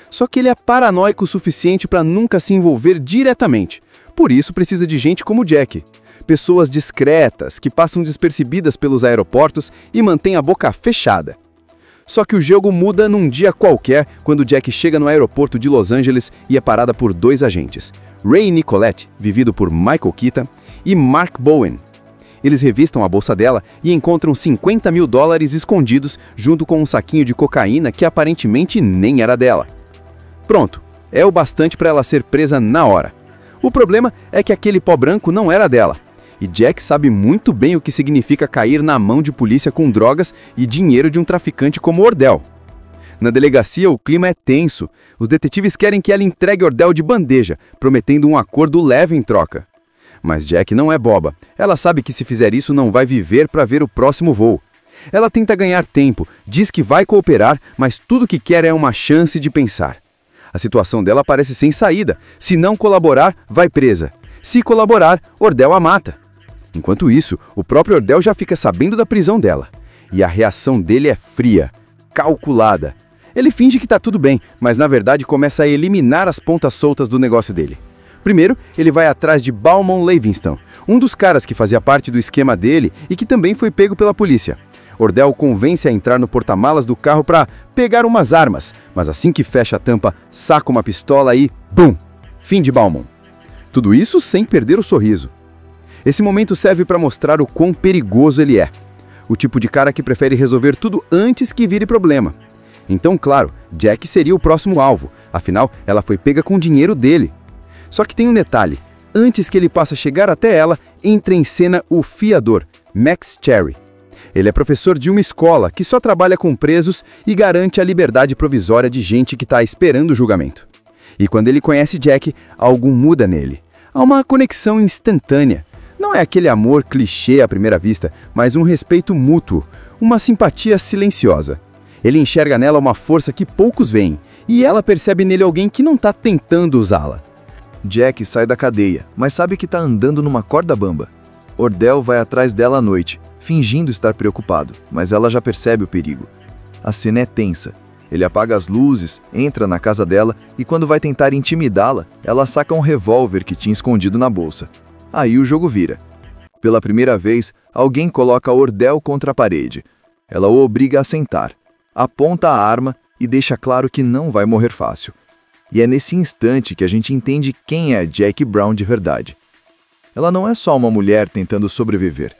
Só que ele é paranoico o suficiente para nunca se envolver diretamente. Por isso precisa de gente como Jack. Pessoas discretas, que passam despercebidas pelos aeroportos e mantêm a boca fechada. Só que o jogo muda num dia qualquer quando Jack chega no aeroporto de Los Angeles e é parada por dois agentes, Ray Nicolette, vivido por Michael Keaton, e Mark Bowen. Eles revistam a bolsa dela e encontram $50 mil escondidos junto com um saquinho de cocaína que aparentemente nem era dela. Pronto, é o bastante para ela ser presa na hora. O problema é que aquele pó branco não era dela. E Jack sabe muito bem o que significa cair na mão de polícia com drogas e dinheiro de um traficante como Ordell. Na delegacia, o clima é tenso. Os detetives querem que ela entregue Ordell de bandeja, prometendo um acordo leve em troca. Mas Jack não é boba. Ela sabe que se fizer isso não vai viver para ver o próximo voo. Ela tenta ganhar tempo, diz que vai cooperar, mas tudo que quer é uma chance de pensar. A situação dela parece sem saída. Se não colaborar, vai presa. Se colaborar, Ordell a mata. Enquanto isso, o próprio Ordell já fica sabendo da prisão dela. E a reação dele é fria, calculada. Ele finge que tá tudo bem, mas na verdade começa a eliminar as pontas soltas do negócio dele. Primeiro, ele vai atrás de Bowman Livingston, um dos caras que fazia parte do esquema dele e que também foi pego pela polícia. Ordell o convence a entrar no porta-malas do carro para pegar umas armas, mas assim que fecha a tampa, saca uma pistola e BUM! Fim de Bowman. Tudo isso sem perder o sorriso. Esse momento serve para mostrar o quão perigoso ele é. O tipo de cara que prefere resolver tudo antes que vire problema. Então, claro, Jack seria o próximo alvo, afinal, ela foi pega com o dinheiro dele. Só que tem um detalhe: antes que ele possa chegar até ela, entra em cena o fiador, Max Cherry. Ele é professor de uma escola que só trabalha com presos e garante a liberdade provisória de gente que está esperando o julgamento. E quando ele conhece Jack, algo muda nele. Há uma conexão instantânea. Não é aquele amor clichê à primeira vista, mas um respeito mútuo, uma simpatia silenciosa. Ele enxerga nela uma força que poucos veem, e ela percebe nele alguém que não está tentando usá-la. Jack sai da cadeia, mas sabe que está andando numa corda bamba. Ordell vai atrás dela à noite, fingindo estar preocupado, mas ela já percebe o perigo. A cena é tensa. Ele apaga as luzes, entra na casa dela e quando vai tentar intimidá-la, ela saca um revólver que tinha escondido na bolsa. Aí o jogo vira. Pela primeira vez, alguém coloca Ordell contra a parede. Ela o obriga a sentar, aponta a arma e deixa claro que não vai morrer fácil. E é nesse instante que a gente entende quem é Jackie Brown de verdade. Ela não é só uma mulher tentando sobreviver.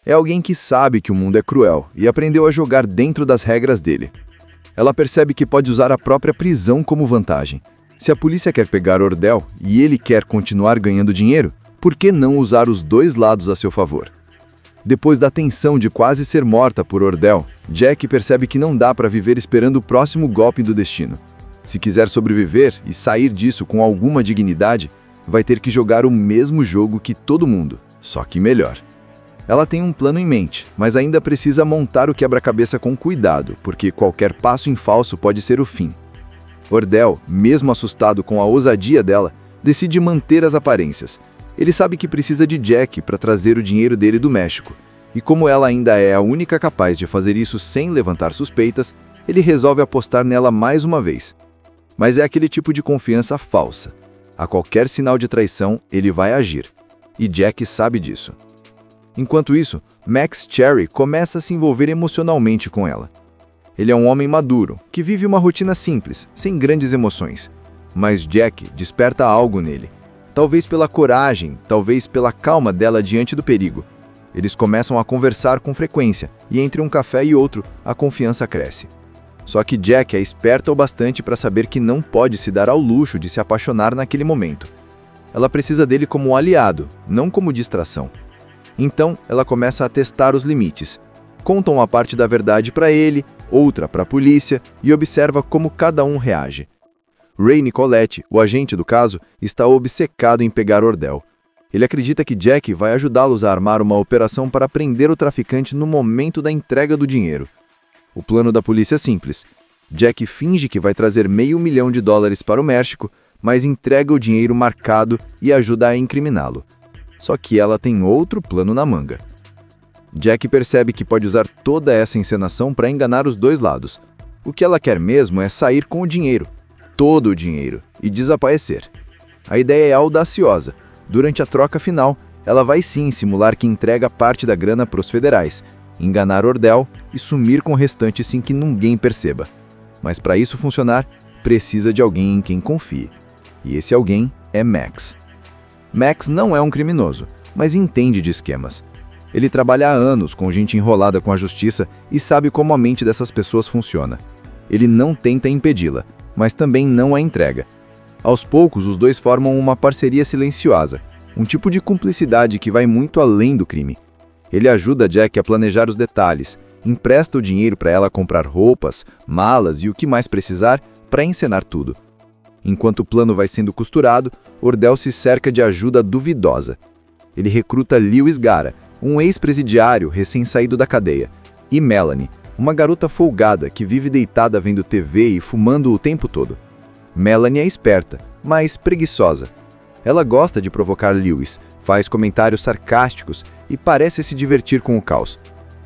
É alguém que sabe que o mundo é cruel e aprendeu a jogar dentro das regras dele. Ela percebe que pode usar a própria prisão como vantagem. Se a polícia quer pegar Ordell e ele quer continuar ganhando dinheiro, por que não usar os dois lados a seu favor? Depois da tensão de quase ser morta por Ordell, Jack percebe que não dá para viver esperando o próximo golpe do destino. Se quiser sobreviver e sair disso com alguma dignidade, vai ter que jogar o mesmo jogo que todo mundo, só que melhor. Ela tem um plano em mente, mas ainda precisa montar o quebra-cabeça com cuidado, porque qualquer passo em falso pode ser o fim. Ordell, mesmo assustado com a ousadia dela, decide manter as aparências. Ele sabe que precisa de Jack para trazer o dinheiro dele do México, e como ela ainda é a única capaz de fazer isso sem levantar suspeitas, ele resolve apostar nela mais uma vez. Mas é aquele tipo de confiança falsa. A qualquer sinal de traição, ele vai agir. E Jack sabe disso. Enquanto isso, Max Cherry começa a se envolver emocionalmente com ela. Ele é um homem maduro, que vive uma rotina simples, sem grandes emoções. Mas Jack desperta algo nele. Talvez pela coragem, talvez pela calma dela diante do perigo. Eles começam a conversar com frequência, e entre um café e outro, a confiança cresce. Só que Jack é esperta o bastante para saber que não pode se dar ao luxo de se apaixonar naquele momento. Ela precisa dele como um aliado, não como distração. Então, ela começa a testar os limites. Conta uma parte da verdade para ele, outra para a polícia e observa como cada um reage. Ray Nicoletti, o agente do caso, está obcecado em pegar Ordell. Ele acredita que Jack vai ajudá-los a armar uma operação para prender o traficante no momento da entrega do dinheiro. O plano da polícia é simples. Jack finge que vai trazer $500 mil para o México, mas entrega o dinheiro marcado e ajuda a incriminá-lo. Só que ela tem outro plano na manga. Jack percebe que pode usar toda essa encenação para enganar os dois lados. O que ela quer mesmo é sair com o dinheiro, todo o dinheiro, e desaparecer. A ideia é audaciosa. Durante a troca final, ela vai sim simular que entrega parte da grana para os federais, enganar Ordell e sumir com o restante sem que ninguém perceba. Mas para isso funcionar, precisa de alguém em quem confie. E esse alguém é Max. Max não é um criminoso, mas entende de esquemas. Ele trabalha há anos com gente enrolada com a justiça e sabe como a mente dessas pessoas funciona. Ele não tenta impedi-la, mas também não a entrega. Aos poucos, os dois formam uma parceria silenciosa, um tipo de cumplicidade que vai muito além do crime. Ele ajuda Jack a planejar os detalhes, empresta o dinheiro para ela comprar roupas, malas e o que mais precisar para encenar tudo. Enquanto o plano vai sendo costurado, Ordell se cerca de ajuda duvidosa. Ele recruta Lewis Gara, um ex-presidiário recém-saído da cadeia, e Melanie, uma garota folgada que vive deitada vendo TV e fumando o tempo todo. Melanie é esperta, mas preguiçosa. Ela gosta de provocar Lewis, faz comentários sarcásticos e parece se divertir com o caos.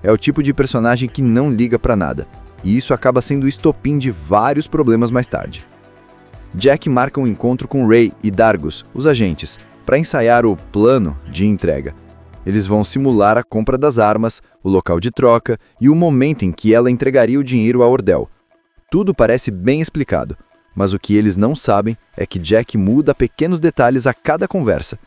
É o tipo de personagem que não liga pra nada, e isso acaba sendo o estopim de vários problemas mais tarde. Jack marca um encontro com Ray e Dargus, os agentes, para ensaiar o plano de entrega. Eles vão simular a compra das armas, o local de troca e o momento em que ela entregaria o dinheiro a Ordell. Tudo parece bem explicado, mas o que eles não sabem é que Jack muda pequenos detalhes a cada conversa.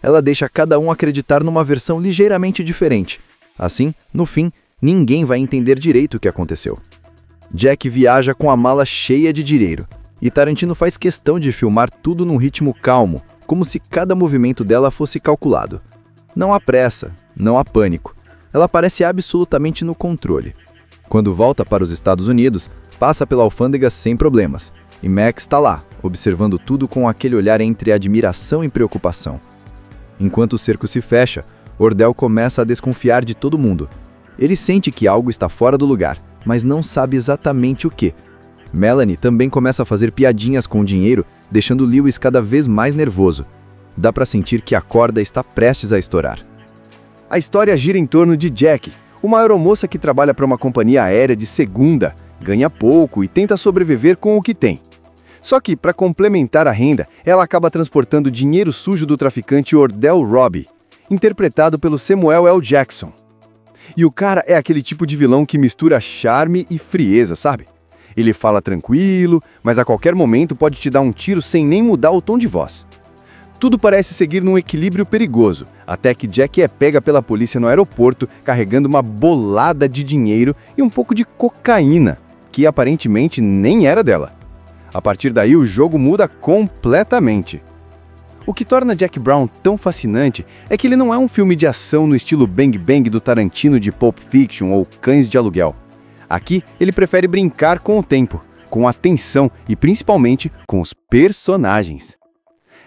Ela deixa cada um acreditar numa versão ligeiramente diferente. Assim, no fim, ninguém vai entender direito o que aconteceu. Jack viaja com a mala cheia de dinheiro, e Tarantino faz questão de filmar tudo num ritmo calmo, como se cada movimento dela fosse calculado. Não há pressa, não há pânico. Ela parece absolutamente no controle. Quando volta para os Estados Unidos, passa pela alfândega sem problemas. E Max está lá, observando tudo com aquele olhar entre admiração e preocupação. Enquanto o cerco se fecha, Ordell começa a desconfiar de todo mundo. Ele sente que algo está fora do lugar, mas não sabe exatamente o que. Melanie também começa a fazer piadinhas com o dinheiro, deixando Lewis cada vez mais nervoso. Dá para sentir que a corda está prestes a estourar. A história gira em torno de Jack, uma aeromoça que trabalha para uma companhia aérea de segunda, ganha pouco e tenta sobreviver com o que tem. Só que, para complementar a renda, ela acaba transportando dinheiro sujo do traficante Ordell Robbie, interpretado pelo Samuel L. Jackson. E o cara é aquele tipo de vilão que mistura charme e frieza, sabe? Ele fala tranquilo, mas a qualquer momento pode te dar um tiro sem nem mudar o tom de voz. Tudo parece seguir num equilíbrio perigoso, até que Jack é pega pela polícia no aeroporto carregando uma bolada de dinheiro e um pouco de cocaína, que aparentemente nem era dela. A partir daí, o jogo muda completamente. O que torna Jack Brown tão fascinante é que ele não é um filme de ação no estilo Bang Bang do Tarantino de Pulp Fiction ou Cães de Aluguel. Aqui, ele prefere brincar com o tempo, com a tensão e principalmente com os personagens.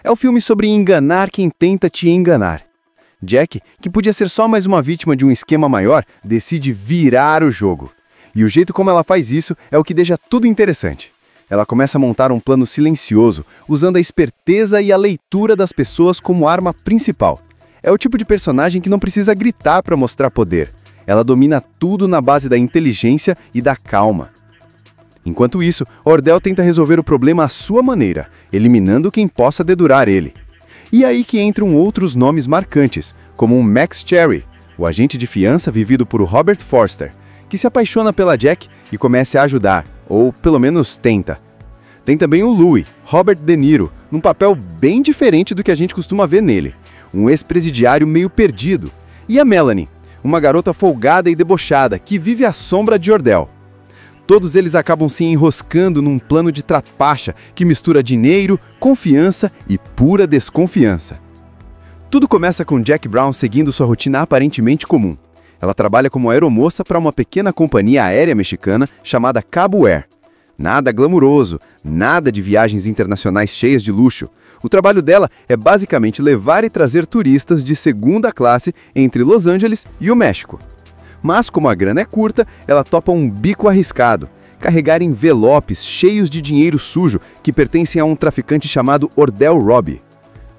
É o filme sobre enganar quem tenta te enganar. Jack, que podia ser só mais uma vítima de um esquema maior, decide virar o jogo. E o jeito como ela faz isso é o que deixa tudo interessante. Ela começa a montar um plano silencioso, usando a esperteza e a leitura das pessoas como arma principal. É o tipo de personagem que não precisa gritar para mostrar poder. Ela domina tudo na base da inteligência e da calma. Enquanto isso, Ordell tenta resolver o problema à sua maneira, eliminando quem possa dedurar ele. E aí que entram outros nomes marcantes, como o Max Cherry, o agente de fiança vivido por Robert Forster, que se apaixona pela Jack e começa a ajudar, ou pelo menos tenta. Tem também o Louis, Robert De Niro, num papel bem diferente do que a gente costuma ver nele, um ex-presidiário meio perdido. E a Melanie, uma garota folgada e debochada que vive à sombra de Ordell. Todos eles acabam se enroscando num plano de trapaça que mistura dinheiro, confiança e pura desconfiança. Tudo começa com Jack Brown seguindo sua rotina aparentemente comum. Ela trabalha como aeromoça para uma pequena companhia aérea mexicana chamada Cabo Air. Nada glamuroso, nada de viagens internacionais cheias de luxo. O trabalho dela é basicamente levar e trazer turistas de segunda classe entre Los Angeles e o México. Mas como a grana é curta, ela topa um bico arriscado: carregar envelopes cheios de dinheiro sujo que pertencem a um traficante chamado Ordell Robbie.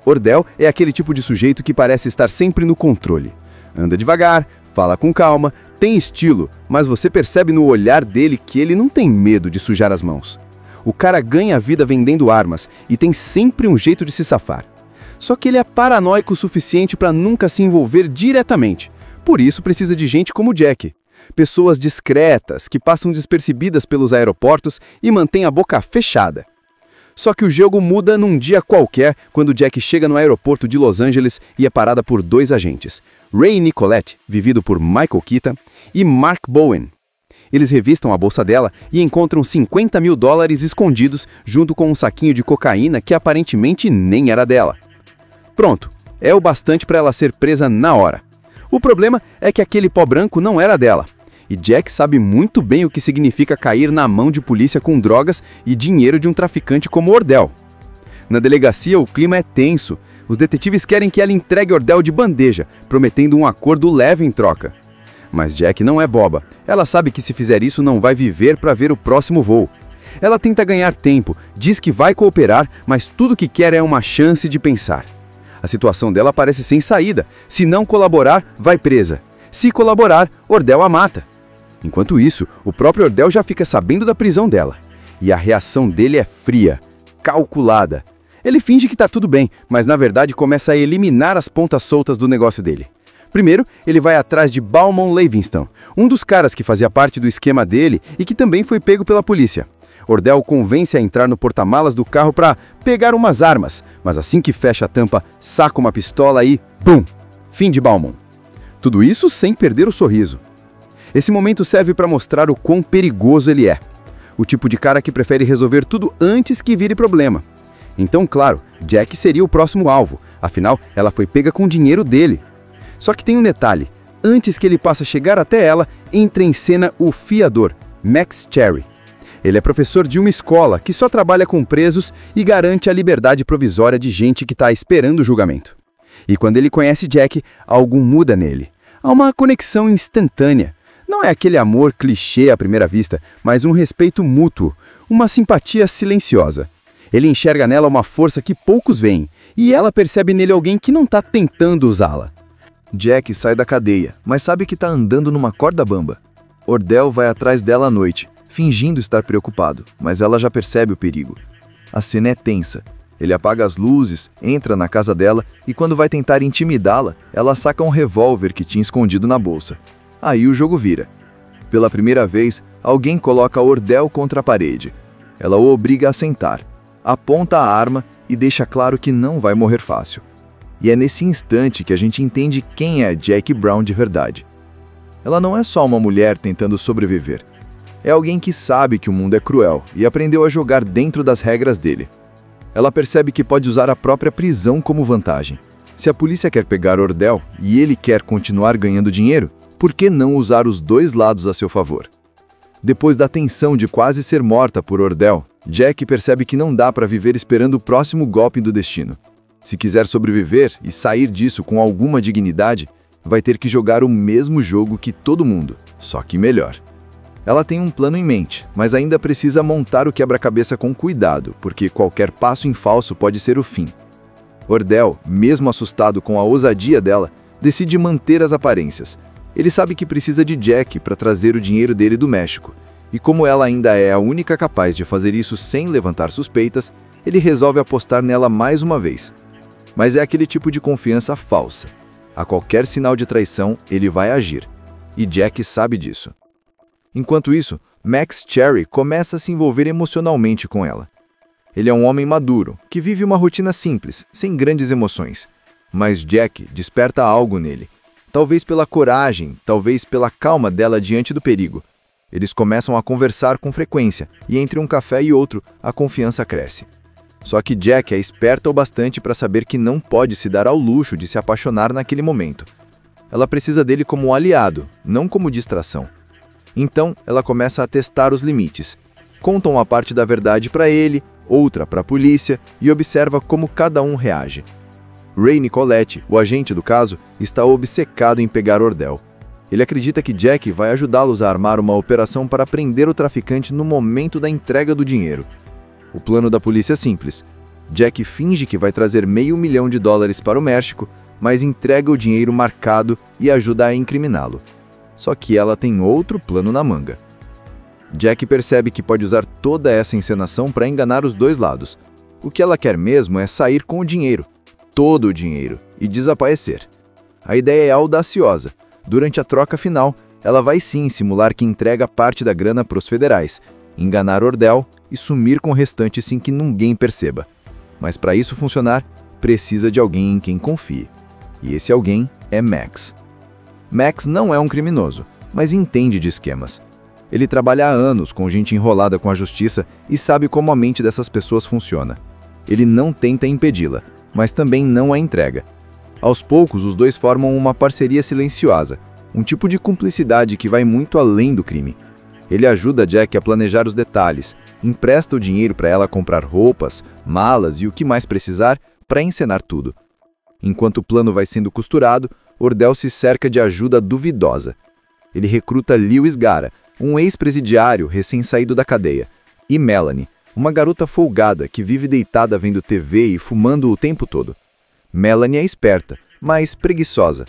Ordell é aquele tipo de sujeito que parece estar sempre no controle. Anda devagar, fala com calma, tem estilo, mas você percebe no olhar dele que ele não tem medo de sujar as mãos. O cara ganha a vida vendendo armas e tem sempre um jeito de se safar. Só que ele é paranoico o suficiente para nunca se envolver diretamente. Por isso precisa de gente como Jack. Pessoas discretas, que passam despercebidas pelos aeroportos e mantêm a boca fechada. Só que o jogo muda num dia qualquer quando Jack chega no aeroporto de Los Angeles e é parada por dois agentes, Ray Nicolette, vivido por Michael Keaton, e Mark Bowen. Eles revistam a bolsa dela e encontram $50 mil escondidos junto com um saquinho de cocaína que aparentemente nem era dela. Pronto, é o bastante para ela ser presa na hora. O problema é que aquele pó branco não era dela. E Jack sabe muito bem o que significa cair na mão de polícia com drogas e dinheiro de um traficante como Ordell. Na delegacia, o clima é tenso. Os detetives querem que ela entregue Ordell de bandeja, prometendo um acordo leve em troca. Mas Jack não é boba. Ela sabe que se fizer isso não vai viver para ver o próximo voo. Ela tenta ganhar tempo, diz que vai cooperar, mas tudo que quer é uma chance de pensar. A situação dela parece sem saída. Se não colaborar, vai presa. Se colaborar, Ordell a mata. Enquanto isso, o próprio Ordell já fica sabendo da prisão dela. E a reação dele é fria, calculada. Ele finge que tá tudo bem, mas na verdade começa a eliminar as pontas soltas do negócio dele. Primeiro, ele vai atrás de Balmon Livingston, um dos caras que fazia parte do esquema dele e que também foi pego pela polícia. Ordell convence a entrar no porta-malas do carro para pegar umas armas, mas assim que fecha a tampa, saca uma pistola e BUM! Fim de Balmon. Tudo isso sem perder o sorriso. Esse momento serve para mostrar o quão perigoso ele é. O tipo de cara que prefere resolver tudo antes que vire problema. Então, claro, Jack seria o próximo alvo, afinal, ela foi pega com o dinheiro dele. Só que tem um detalhe: antes que ele possa chegar até ela, entra em cena o fiador, Max Cherry. Ele é professor de uma escola que só trabalha com presos e garante a liberdade provisória de gente que está esperando o julgamento. E quando ele conhece Jack, algo muda nele. Há uma conexão instantânea. Não é aquele amor clichê à primeira vista, mas um respeito mútuo, uma simpatia silenciosa. Ele enxerga nela uma força que poucos veem, e ela percebe nele alguém que não está tentando usá-la. Jack sai da cadeia, mas sabe que está andando numa corda bamba. Ordell vai atrás dela à noite, fingindo estar preocupado, mas ela já percebe o perigo. A cena é tensa. Ele apaga as luzes, entra na casa dela e quando vai tentar intimidá-la, ela saca um revólver que tinha escondido na bolsa. Aí o jogo vira. Pela primeira vez, alguém coloca Ordell contra a parede. Ela o obriga a sentar, aponta a arma e deixa claro que não vai morrer fácil. E é nesse instante que a gente entende quem é Jack Brown de verdade. Ela não é só uma mulher tentando sobreviver. É alguém que sabe que o mundo é cruel e aprendeu a jogar dentro das regras dele. Ela percebe que pode usar a própria prisão como vantagem. Se a polícia quer pegar Ordell e ele quer continuar ganhando dinheiro, por que não usar os dois lados a seu favor? Depois da tensão de quase ser morta por Ordell, Jack percebe que não dá para viver esperando o próximo golpe do destino. Se quiser sobreviver e sair disso com alguma dignidade, vai ter que jogar o mesmo jogo que todo mundo, só que melhor. Ela tem um plano em mente, mas ainda precisa montar o quebra-cabeça com cuidado, porque qualquer passo em falso pode ser o fim. Ordell, mesmo assustado com a ousadia dela, decide manter as aparências. Ele sabe que precisa de Jack para trazer o dinheiro dele do México, e como ela ainda é a única capaz de fazer isso sem levantar suspeitas, ele resolve apostar nela mais uma vez. Mas é aquele tipo de confiança falsa. A qualquer sinal de traição, ele vai agir. E Jack sabe disso. Enquanto isso, Max Cherry começa a se envolver emocionalmente com ela. Ele é um homem maduro, que vive uma rotina simples, sem grandes emoções. Mas Jack desperta algo nele. Talvez pela coragem, talvez pela calma dela diante do perigo. Eles começam a conversar com frequência, e entre um café e outro, a confiança cresce. Só que Jack é esperta o bastante para saber que não pode se dar ao luxo de se apaixonar naquele momento. Ela precisa dele como um aliado, não como distração. Então, ela começa a testar os limites. Conta uma parte da verdade para ele, outra para a polícia e observa como cada um reage. Ray Nicoletti, o agente do caso, está obcecado em pegar Ordell. Ele acredita que Jack vai ajudá-los a armar uma operação para prender o traficante no momento da entrega do dinheiro. O plano da polícia é simples. Jack finge que vai trazer $500 mil para o México, mas entrega o dinheiro marcado e ajuda a incriminá-lo. Só que ela tem outro plano na manga. Jack percebe que pode usar toda essa encenação para enganar os dois lados. O que ela quer mesmo é sair com o dinheiro, todo o dinheiro, e desaparecer. A ideia é audaciosa. Durante a troca final, ela vai sim simular que entrega parte da grana para os federais, enganar Ordell e sumir com o restante sem que ninguém perceba. Mas para isso funcionar, precisa de alguém em quem confie. E esse alguém é Max. Max não é um criminoso, mas entende de esquemas. Ele trabalha há anos com gente enrolada com a justiça e sabe como a mente dessas pessoas funciona. Ele não tenta impedi-la, mas também não a entrega. Aos poucos, os dois formam uma parceria silenciosa, um tipo de cumplicidade que vai muito além do crime. Ele ajuda Jack a planejar os detalhes, empresta o dinheiro para ela comprar roupas, malas e o que mais precisar para encenar tudo. Enquanto o plano vai sendo costurado, Ordell se cerca de ajuda duvidosa. Ele recruta Lewis Gara, um ex-presidiário recém-saído da cadeia, e Melanie, uma garota folgada que vive deitada vendo TV e fumando o tempo todo. Melanie é esperta, mas preguiçosa.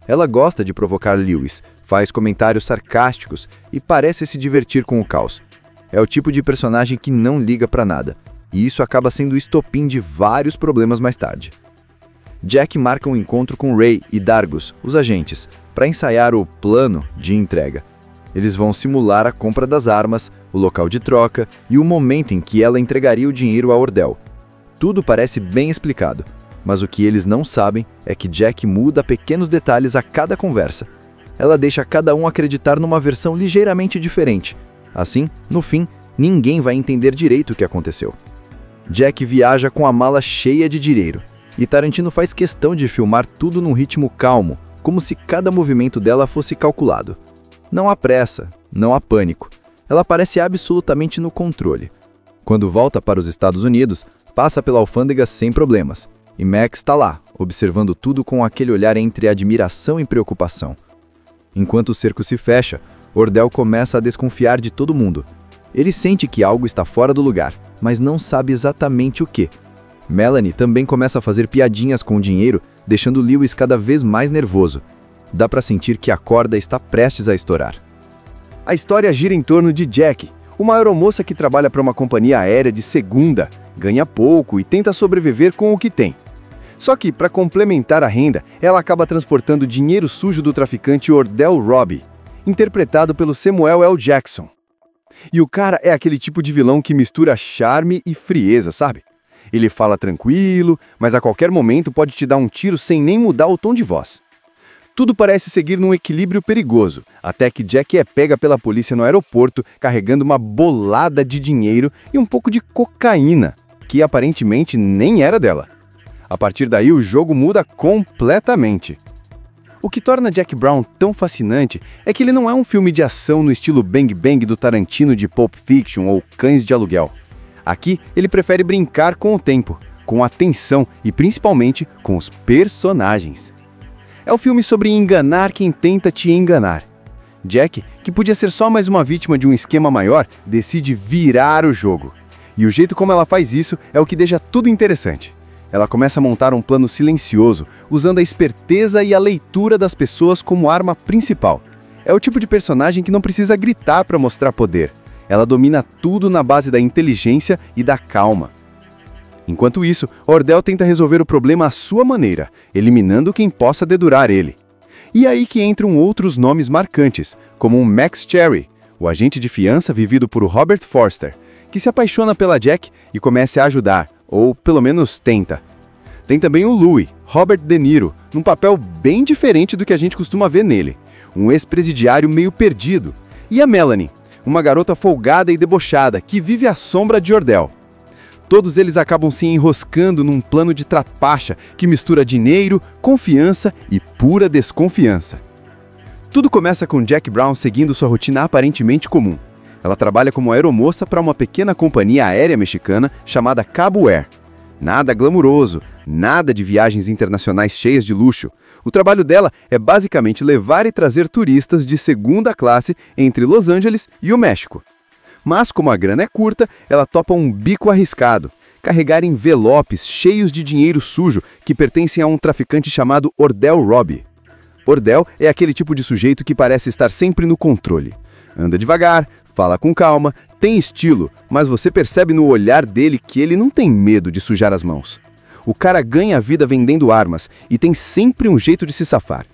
Ela gosta de provocar Lewis, faz comentários sarcásticos e parece se divertir com o caos. É o tipo de personagem que não liga pra nada, e isso acaba sendo o estopim de vários problemas mais tarde. Jack marca um encontro com Ray e Dargus, os agentes, para ensaiar o plano de entrega. Eles vão simular a compra das armas, o local de troca e o momento em que ela entregaria o dinheiro a Ordell. Tudo parece bem explicado, mas o que eles não sabem é que Jack muda pequenos detalhes a cada conversa. Ela deixa cada um acreditar numa versão ligeiramente diferente. Assim, no fim, ninguém vai entender direito o que aconteceu. Jack viaja com a mala cheia de dinheiro, e Tarantino faz questão de filmar tudo num ritmo calmo, como se cada movimento dela fosse calculado. Não há pressa, não há pânico. Ela parece absolutamente no controle. Quando volta para os Estados Unidos, passa pela alfândega sem problemas. E Max está lá, observando tudo com aquele olhar entre admiração e preocupação. Enquanto o cerco se fecha, Ordell começa a desconfiar de todo mundo. Ele sente que algo está fora do lugar, mas não sabe exatamente o que. Melanie também começa a fazer piadinhas com o dinheiro, deixando Lewis cada vez mais nervoso. Dá para sentir que a corda está prestes a estourar. A história gira em torno de Jack, uma aeromoça que trabalha para uma companhia aérea de segunda, ganha pouco e tenta sobreviver com o que tem. Só que, para complementar a renda, ela acaba transportando dinheiro sujo do traficante Ordell Robbie, interpretado pelo Samuel L. Jackson. E o cara é aquele tipo de vilão que mistura charme e frieza, sabe? Ele fala tranquilo, mas a qualquer momento pode te dar um tiro sem nem mudar o tom de voz. Tudo parece seguir num equilíbrio perigoso, até que Jack é pega pela polícia no aeroporto carregando uma bolada de dinheiro e um pouco de cocaína, que aparentemente nem era dela. A partir daí o jogo muda completamente. O que torna Jack Brown tão fascinante é que ele não é um filme de ação no estilo Bang Bang do Tarantino de Pulp Fiction ou Cães de Aluguel. Aqui, ele prefere brincar com o tempo, com a tensão e principalmente com os personagens. É o filme sobre enganar quem tenta te enganar. Jack, que podia ser só mais uma vítima de um esquema maior, decide virar o jogo. E o jeito como ela faz isso é o que deixa tudo interessante. Ela começa a montar um plano silencioso, usando a esperteza e a leitura das pessoas como arma principal. É o tipo de personagem que não precisa gritar para mostrar poder. Ela domina tudo na base da inteligência e da calma. Enquanto isso, Ordell tenta resolver o problema à sua maneira, eliminando quem possa dedurar ele. E aí que entram outros nomes marcantes, como o Max Cherry, o agente de fiança vivido por Robert Forster, que se apaixona pela Jack e começa a ajudar, ou pelo menos tenta. Tem também o Louis, Robert De Niro, num papel bem diferente do que a gente costuma ver nele, um ex-presidiário meio perdido. E a Melanie, uma garota folgada e debochada que vive à sombra de Ordell. Todos eles acabam se enroscando num plano de trapaça que mistura dinheiro, confiança e pura desconfiança. Tudo começa com Jack Brown seguindo sua rotina aparentemente comum. Ela trabalha como aeromoça para uma pequena companhia aérea mexicana chamada Cabo Air. Nada glamuroso, nada de viagens internacionais cheias de luxo. O trabalho dela é basicamente levar e trazer turistas de segunda classe entre Los Angeles e o México. Mas como a grana é curta, ela topa um bico arriscado: carregar envelopes cheios de dinheiro sujo que pertencem a um traficante chamado Ordell Robbie. Ordell é aquele tipo de sujeito que parece estar sempre no controle. Anda devagar, fala com calma, tem estilo, mas você percebe no olhar dele que ele não tem medo de sujar as mãos. O cara ganha a vida vendendo armas e tem sempre um jeito de se safar.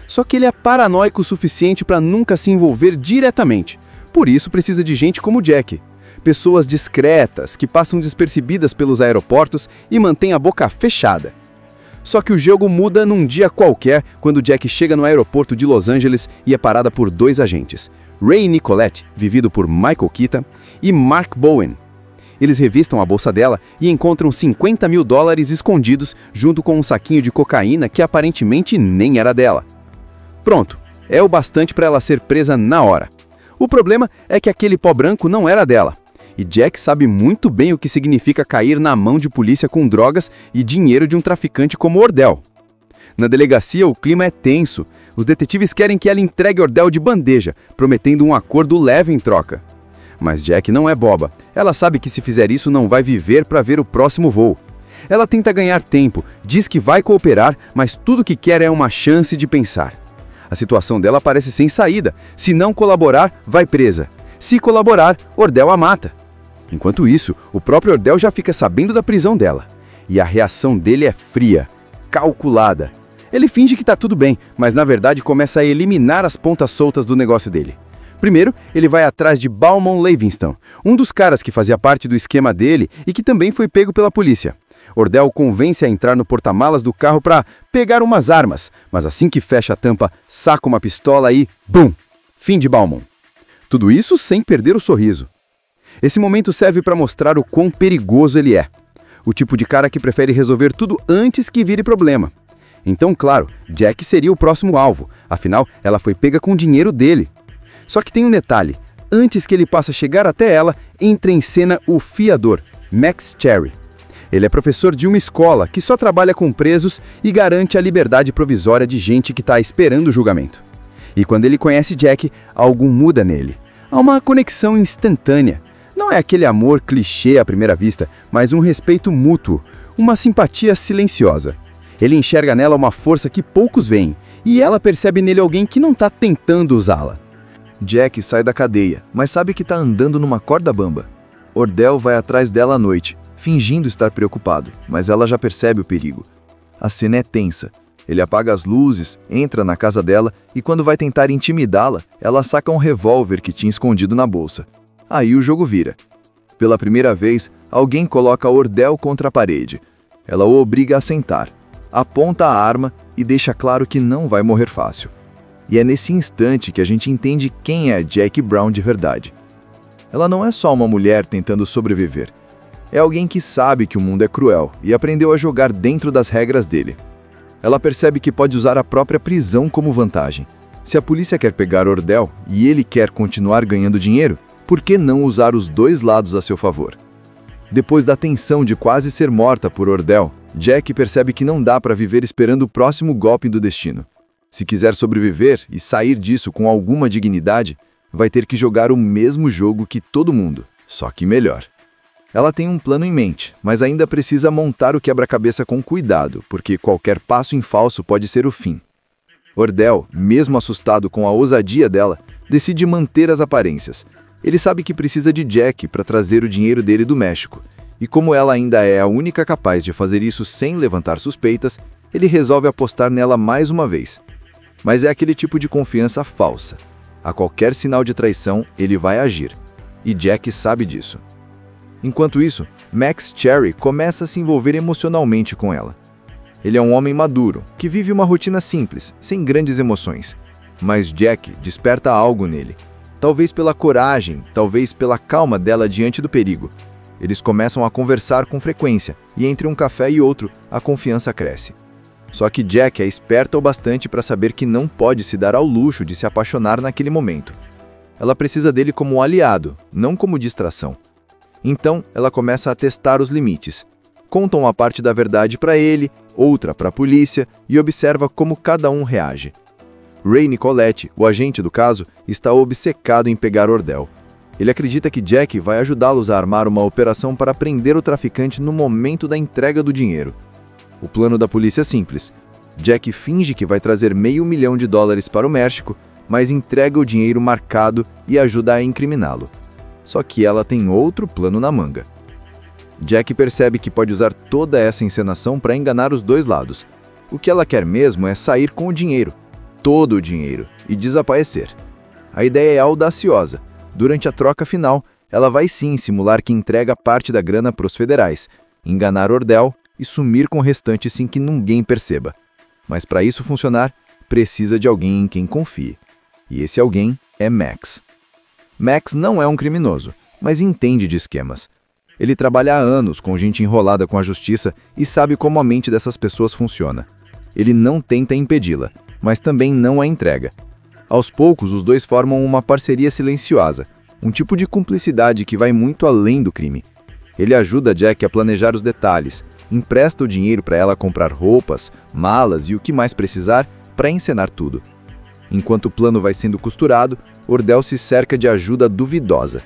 Só que ele é paranoico o suficiente para nunca se envolver diretamente. Por isso precisa de gente como Jack. Pessoas discretas, que passam despercebidas pelos aeroportos e mantêm a boca fechada. Só que o jogo muda num dia qualquer quando Jack chega no aeroporto de Los Angeles e é parada por dois agentes: Ray Nicolette, vivido por Michael Keaton, e Mark Bowen. Eles revistam a bolsa dela e encontram $50 mil escondidos junto com um saquinho de cocaína que aparentemente nem era dela. Pronto, é o bastante para ela ser presa na hora. O problema é que aquele pó branco não era dela. E Jack sabe muito bem o que significa cair na mão de polícia com drogas e dinheiro de um traficante como Ordell. Na delegacia, o clima é tenso. Os detetives querem que ela entregue Ordell de bandeja, prometendo um acordo leve em troca. Mas Jack não é boba. Ela sabe que se fizer isso não vai viver para ver o próximo voo. Ela tenta ganhar tempo, diz que vai cooperar, mas tudo que quer é uma chance de pensar. A situação dela parece sem saída. Se não colaborar, vai presa. Se colaborar, Ordell a mata. Enquanto isso, o próprio Ordell já fica sabendo da prisão dela. E a reação dele é fria, calculada. Ele finge que tá tudo bem, mas na verdade começa a eliminar as pontas soltas do negócio dele. Primeiro, ele vai atrás de Bauman Livingston, um dos caras que fazia parte do esquema dele e que também foi pego pela polícia. Ordell convence a entrar no porta-malas do carro para pegar umas armas, mas assim que fecha a tampa, saca uma pistola e BUM! Fim de Bauman. Tudo isso sem perder o sorriso. Esse momento serve para mostrar o quão perigoso ele é. o tipo de cara que prefere resolver tudo antes que vire problema. Então, claro, Jack seria o próximo alvo, afinal, ela foi pega com o dinheiro dele. Só que tem um detalhe, antes que ele possa chegar até ela, entra em cena o fiador, Max Cherry. Ele é professor de uma escola que só trabalha com presos e garante a liberdade provisória de gente que está esperando o julgamento. E quando ele conhece Jack, algo muda nele. Há uma conexão instantânea. Não é aquele amor clichê à primeira vista, mas um respeito mútuo, uma simpatia silenciosa. Ele enxerga nela uma força que poucos veem, e ela percebe nele alguém que não está tentando usá-la. Jack sai da cadeia, mas sabe que está andando numa corda bamba. Ordell vai atrás dela à noite, fingindo estar preocupado, mas ela já percebe o perigo. A cena é tensa. Ele apaga as luzes, entra na casa dela e quando vai tentar intimidá-la, ela saca um revólver que tinha escondido na bolsa. Aí o jogo vira. Pela primeira vez, alguém coloca Ordell contra a parede. Ela o obriga a sentar, aponta a arma e deixa claro que não vai morrer fácil. E é nesse instante que a gente entende quem é Jackie Brown de verdade. Ela não é só uma mulher tentando sobreviver. É alguém que sabe que o mundo é cruel e aprendeu a jogar dentro das regras dele. Ela percebe que pode usar a própria prisão como vantagem. Se a polícia quer pegar Ordell e ele quer continuar ganhando dinheiro, por que não usar os dois lados a seu favor? Depois da tensão de quase ser morta por Ordell, Jack percebe que não dá para viver esperando o próximo golpe do destino. Se quiser sobreviver e sair disso com alguma dignidade, vai ter que jogar o mesmo jogo que todo mundo, só que melhor. Ela tem um plano em mente, mas ainda precisa montar o quebra-cabeça com cuidado, porque qualquer passo em falso pode ser o fim. Ordell, mesmo assustado com a ousadia dela, decide manter as aparências. Ele sabe que precisa de Jack para trazer o dinheiro dele do México, e como ela ainda é a única capaz de fazer isso sem levantar suspeitas, ele resolve apostar nela mais uma vez. Mas é aquele tipo de confiança falsa. A qualquer sinal de traição, ele vai agir. E Jack sabe disso. Enquanto isso, Max Cherry começa a se envolver emocionalmente com ela. Ele é um homem maduro, que vive uma rotina simples, sem grandes emoções. Mas Jack desperta algo nele. Talvez pela coragem, talvez pela calma dela diante do perigo. Eles começam a conversar com frequência, e entre um café e outro, a confiança cresce. Só que Jack é esperta o bastante para saber que não pode se dar ao luxo de se apaixonar naquele momento. Ela precisa dele como um aliado, não como distração. Então, ela começa a testar os limites. Conta uma parte da verdade para ele, outra para a polícia e observa como cada um reage. Ray Nicoletti, o agente do caso, está obcecado em pegar Ordell. Ele acredita que Jack vai ajudá-los a armar uma operação para prender o traficante no momento da entrega do dinheiro. O plano da polícia é simples. Jack finge que vai trazer $500 mil para o México, mas entrega o dinheiro marcado e ajuda a incriminá-lo. Só que ela tem outro plano na manga. Jack percebe que pode usar toda essa encenação para enganar os dois lados. O que ela quer mesmo é sair com o dinheiro, todo o dinheiro, e desaparecer. A ideia é audaciosa. Durante a troca final, ela vai sim simular que entrega parte da grana para os federais, enganar Ordell e sumir com o restante sem que ninguém perceba. Mas para isso funcionar, precisa de alguém em quem confie. E esse alguém é Max. Max não é um criminoso, mas entende de esquemas. Ele trabalha há anos com gente enrolada com a justiça e sabe como a mente dessas pessoas funciona. Ele não tenta impedi-la, mas também não a entrega. Aos poucos, os dois formam uma parceria silenciosa, um tipo de cumplicidade que vai muito além do crime. Ele ajuda Jack a planejar os detalhes, empresta o dinheiro para ela comprar roupas, malas e o que mais precisar para encenar tudo. Enquanto o plano vai sendo costurado, Ordell se cerca de ajuda duvidosa.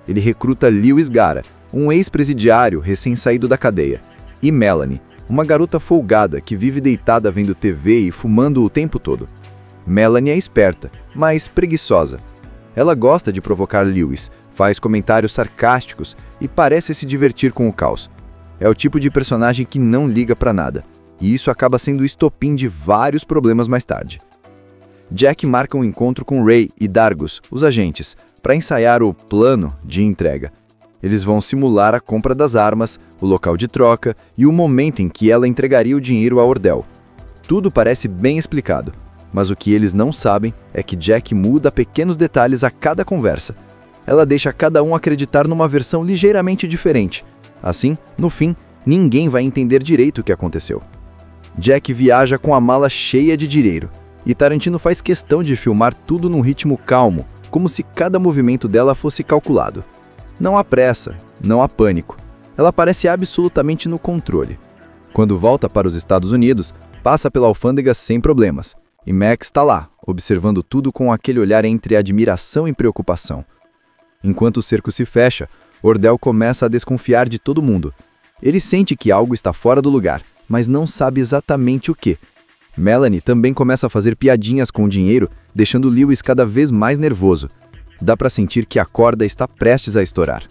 Ele recruta Lewis Gara, um ex-presidiário recém-saído da cadeia, e Melanie, uma garota folgada que vive deitada vendo TV e fumando o tempo todo. Melanie é esperta, mas preguiçosa. Ela gosta de provocar Lewis, faz comentários sarcásticos e parece se divertir com o caos. É o tipo de personagem que não liga pra nada, e isso acaba sendo o estopim de vários problemas mais tarde. Jack marca um encontro com Ray e Dargus, os agentes, para ensaiar o plano de entrega. Eles vão simular a compra das armas, o local de troca e o momento em que ela entregaria o dinheiro a Ordell. Tudo parece bem explicado, mas o que eles não sabem é que Jack muda pequenos detalhes a cada conversa. Ela deixa cada um acreditar numa versão ligeiramente diferente. Assim, no fim, Ninguém vai entender direito o que aconteceu. Jack viaja com a mala cheia de dinheiro, e Tarantino faz questão de filmar tudo num ritmo calmo, como se cada movimento dela fosse calculado. Não há pressa, não há pânico. Ela parece absolutamente no controle. Quando volta para os Estados Unidos, passa pela alfândega sem problemas. E Max está lá, observando tudo com aquele olhar entre admiração e preocupação. Enquanto o cerco se fecha, Ordell começa a desconfiar de todo mundo. Ele sente que algo está fora do lugar, mas não sabe exatamente o que. Melanie também começa a fazer piadinhas com o dinheiro, deixando Lewis cada vez mais nervoso. Dá para sentir que a corda está prestes a estourar.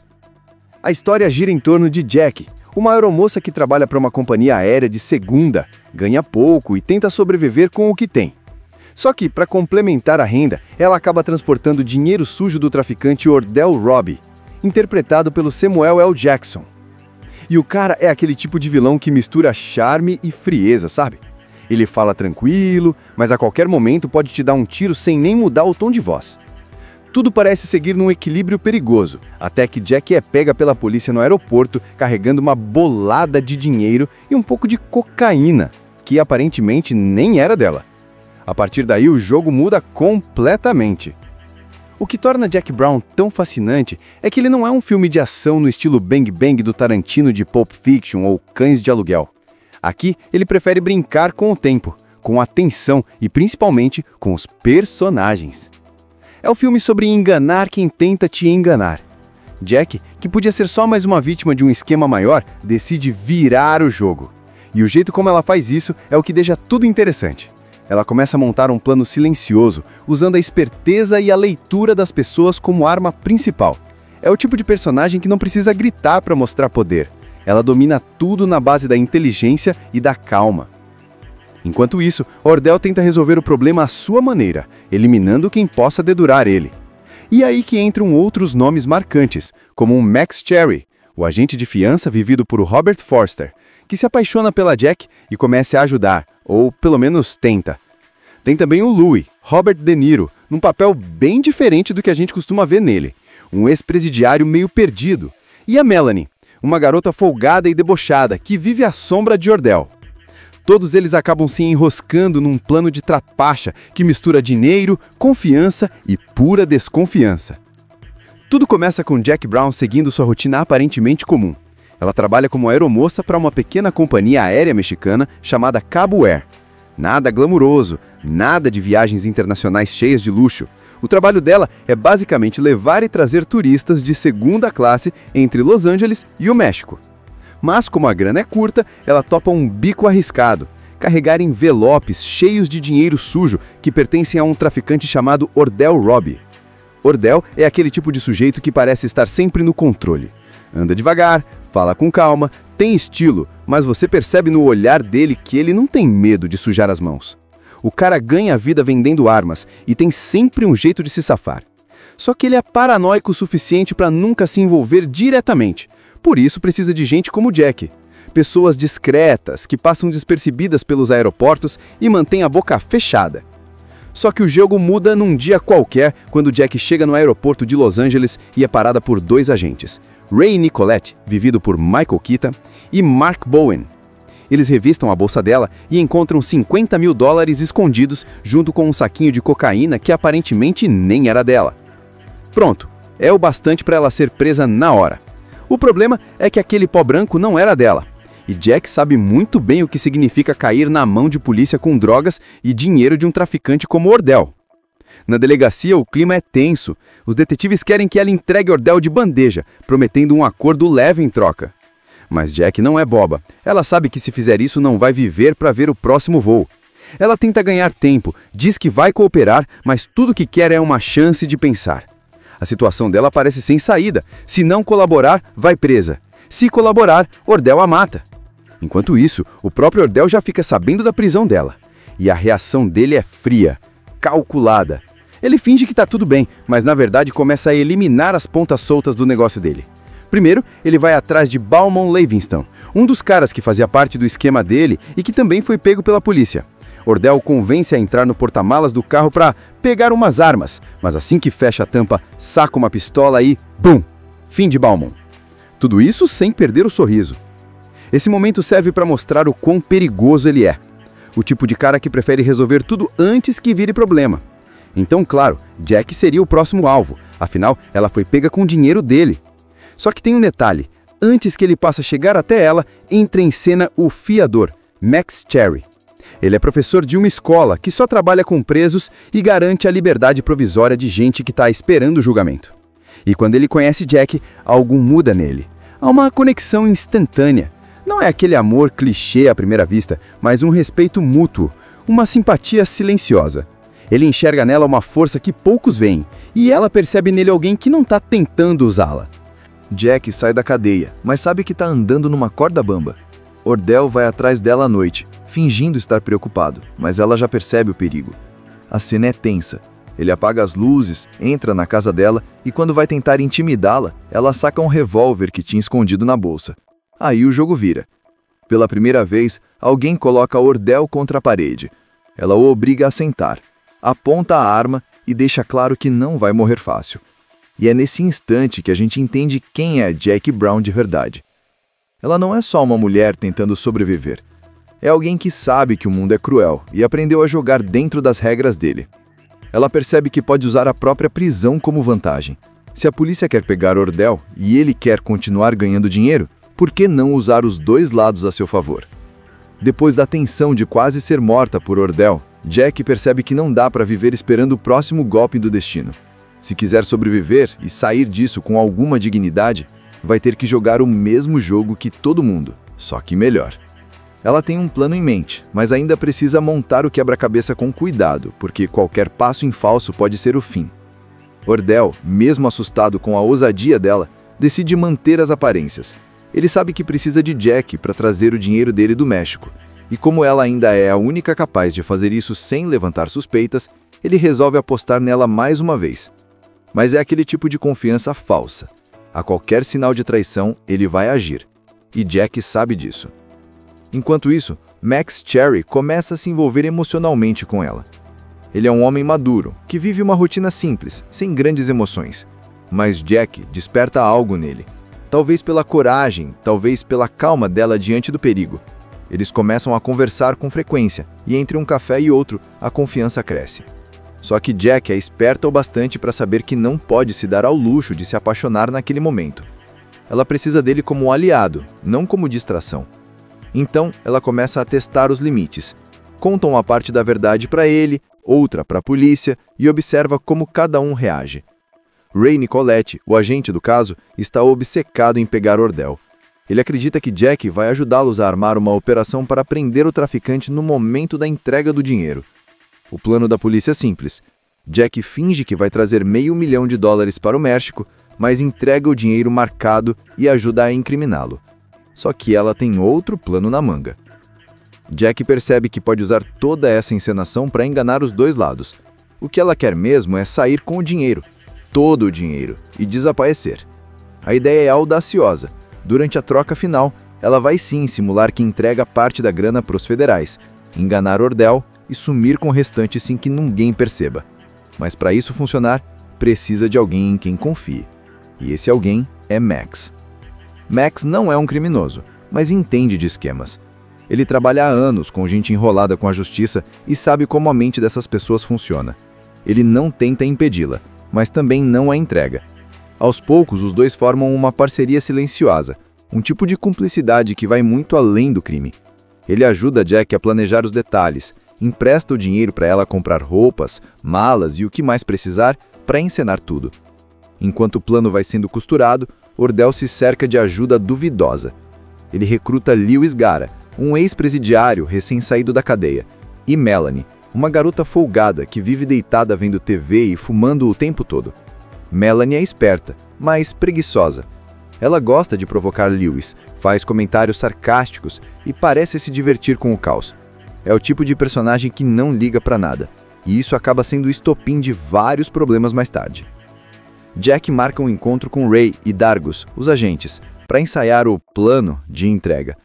A história gira em torno de Jack, uma aeromoça que trabalha para uma companhia aérea de segunda, ganha pouco e tenta sobreviver com o que tem. Só que, para complementar a renda, ela acaba transportando dinheiro sujo do traficante Ordell Robbie, interpretado pelo Samuel L. Jackson. E o cara é aquele tipo de vilão que mistura charme e frieza, sabe? Ele fala tranquilo, mas a qualquer momento pode te dar um tiro sem nem mudar o tom de voz. Tudo parece seguir num equilíbrio perigoso, até que Jack é pega pela polícia no aeroporto carregando uma bolada de dinheiro e um pouco de cocaína, que aparentemente nem era dela. A partir daí o jogo muda completamente. O que torna Jack Brown tão fascinante é que ele não é um filme de ação no estilo Bang Bang do Tarantino de Pulp Fiction ou Cães de Aluguel. Aqui ele prefere brincar com o tempo, com a tensão e principalmente com os personagens. É um filme sobre enganar quem tenta te enganar. Jack, que podia ser só mais uma vítima de um esquema maior, decide virar o jogo. E o jeito como ela faz isso é o que deixa tudo interessante. Ela começa a montar um plano silencioso, usando a esperteza e a leitura das pessoas como arma principal. É o tipo de personagem que não precisa gritar para mostrar poder. Ela domina tudo na base da inteligência e da calma. Enquanto isso, Ordell tenta resolver o problema à sua maneira, eliminando quem possa dedurar ele. E aí que entram outros nomes marcantes, como o Max Cherry, o agente de fiança vivido por Robert Forster, que se apaixona pela Jack e começa a ajudar, ou pelo menos tenta. Tem também o Louis, Robert De Niro, num papel bem diferente do que a gente costuma ver nele, um ex-presidiário meio perdido. E a Melanie, uma garota folgada e debochada que vive à sombra de Ordell. Todos eles acabam se enroscando num plano de trapaça que mistura dinheiro, confiança e pura desconfiança. Tudo começa com Jack Brown seguindo sua rotina aparentemente comum. Ela trabalha como aeromoça para uma pequena companhia aérea mexicana chamada Cabo Air. Nada glamuroso, nada de viagens internacionais cheias de luxo. O trabalho dela é basicamente levar e trazer turistas de segunda classe entre Los Angeles e o México. Mas como a grana é curta, ela topa um bico arriscado, carregar envelopes cheios de dinheiro sujo que pertencem a um traficante chamado Ordell Robbie. Ordell é aquele tipo de sujeito que parece estar sempre no controle. Anda devagar, fala com calma, tem estilo, mas você percebe no olhar dele que ele não tem medo de sujar as mãos. O cara ganha a vida vendendo armas e tem sempre um jeito de se safar. Só que ele é paranoico o suficiente para nunca se envolver diretamente. Por isso precisa de gente como Jack. Pessoas discretas, que passam despercebidas pelos aeroportos e mantêm a boca fechada. Só que o jogo muda num dia qualquer, quando Jack chega no aeroporto de Los Angeles e é parada por dois agentes. Ray Nicolette, vivido por Michael Keaton, e Mark Bowen. Eles revistam a bolsa dela e encontram $50 mil escondidos junto com um saquinho de cocaína que aparentemente nem era dela. Pronto, é o bastante para ela ser presa na hora. O problema é que aquele pó branco não era dela. E Jack sabe muito bem o que significa cair na mão de polícia com drogas e dinheiro de um traficante como Ordell. Na delegacia, o clima é tenso. Os detetives querem que ela entregue Ordell de bandeja, prometendo um acordo leve em troca. Mas Jack não é boba. Ela sabe que se fizer isso não vai viver para ver o próximo voo. Ela tenta ganhar tempo, diz que vai cooperar, mas tudo que quer é uma chance de pensar. A situação dela parece sem saída. Se não colaborar, vai presa. Se colaborar, Ordell a mata. Enquanto isso, o próprio Ordell já fica sabendo da prisão dela. E a reação dele é fria, calculada. Ele finge que tá tudo bem, mas na verdade começa a eliminar as pontas soltas do negócio dele. Primeiro, ele vai atrás de Balmon Livingston, um dos caras que fazia parte do esquema dele e que também foi pego pela polícia. Ordell o convence a entrar no porta-malas do carro para pegar umas armas, mas assim que fecha a tampa, saca uma pistola e... BUM! Fim de Balmon. Tudo isso sem perder o sorriso. Esse momento serve para mostrar o quão perigoso ele é. O tipo de cara que prefere resolver tudo antes que vire problema. Então, claro, Jack seria o próximo alvo, afinal, ela foi pega com o dinheiro dele. Só que tem um detalhe, antes que ele possa chegar até ela, entra em cena o fiador, Max Cherry. Ele é professor de uma escola que só trabalha com presos e garante a liberdade provisória de gente que está esperando o julgamento. E quando ele conhece Jack, algo muda nele. Há uma conexão instantânea. Não é aquele amor clichê à primeira vista, mas um respeito mútuo, uma simpatia silenciosa. Ele enxerga nela uma força que poucos veem, e ela percebe nele alguém que não está tentando usá-la. Jack sai da cadeia, mas sabe que está andando numa corda bamba. Ordell vai atrás dela à noite, fingindo estar preocupado, mas ela já percebe o perigo. A cena é tensa. Ele apaga as luzes, entra na casa dela e quando vai tentar intimidá-la, ela saca um revólver que tinha escondido na bolsa. Aí o jogo vira. Pela primeira vez, alguém coloca Ordell contra a parede. Ela o obriga a sentar, aponta a arma e deixa claro que não vai morrer fácil. E é nesse instante que a gente entende quem é Jack Brown de verdade. Ela não é só uma mulher tentando sobreviver. É alguém que sabe que o mundo é cruel e aprendeu a jogar dentro das regras dele. Ela percebe que pode usar a própria prisão como vantagem. Se a polícia quer pegar Ordell e ele quer continuar ganhando dinheiro, por que não usar os dois lados a seu favor? Depois da tensão de quase ser morta por Ordell, Jack percebe que não dá para viver esperando o próximo golpe do destino. Se quiser sobreviver e sair disso com alguma dignidade, vai ter que jogar o mesmo jogo que todo mundo, só que melhor. Ela tem um plano em mente, mas ainda precisa montar o quebra-cabeça com cuidado, porque qualquer passo em falso pode ser o fim. Ordell, mesmo assustado com a ousadia dela, decide manter as aparências. Ele sabe que precisa de Jack para trazer o dinheiro dele do México, e como ela ainda é a única capaz de fazer isso sem levantar suspeitas, ele resolve apostar nela mais uma vez. Mas é aquele tipo de confiança falsa. A qualquer sinal de traição, ele vai agir. E Jack sabe disso. Enquanto isso, Max Cherry começa a se envolver emocionalmente com ela. Ele é um homem maduro, que vive uma rotina simples, sem grandes emoções. Mas Jack desperta algo nele. Talvez pela coragem, talvez pela calma dela diante do perigo. Eles começam a conversar com frequência, e entre um café e outro, a confiança cresce. Só que Jack é esperta o bastante para saber que não pode se dar ao luxo de se apaixonar naquele momento. Ela precisa dele como um aliado, não como distração. Então, ela começa a testar os limites. Conta uma parte da verdade para ele, outra para a polícia e observa como cada um reage. Ray Nicoletti, o agente do caso, está obcecado em pegar Ordell. Ele acredita que Jack vai ajudá-los a armar uma operação para prender o traficante no momento da entrega do dinheiro. O plano da polícia é simples. Jack finge que vai trazer $500 mil para o México, mas entrega o dinheiro marcado e ajuda a incriminá-lo. Só que ela tem outro plano na manga. Jack percebe que pode usar toda essa encenação para enganar os dois lados. O que ela quer mesmo é sair com o dinheiro, todo o dinheiro, e desaparecer. A ideia é audaciosa. Durante a troca final, ela vai sim simular que entrega parte da grana para os federais, enganar Ordell e sumir com o restante sem que ninguém perceba. Mas para isso funcionar, precisa de alguém em quem confie. E esse alguém é Max. Max não é um criminoso, mas entende de esquemas. Ele trabalha há anos com gente enrolada com a justiça e sabe como a mente dessas pessoas funciona. Ele não tenta impedi-la, mas também não a entrega. Aos poucos, os dois formam uma parceria silenciosa, um tipo de cumplicidade que vai muito além do crime. Ele ajuda Jack a planejar os detalhes, empresta o dinheiro para ela comprar roupas, malas e o que mais precisar para encenar tudo. Enquanto o plano vai sendo costurado, Ordell se cerca de ajuda duvidosa. Ele recruta Lewis Gara, um ex-presidiário recém-saído da cadeia, e Melanie, uma garota folgada que vive deitada vendo TV e fumando o tempo todo. Melanie é esperta, mas preguiçosa. Ela gosta de provocar Lewis, faz comentários sarcásticos e parece se divertir com o caos. É o tipo de personagem que não liga pra nada, e isso acaba sendo o estopim de vários problemas mais tarde. Jack marca um encontro com Ray e Dargus, os agentes, para ensaiar o plano de entrega.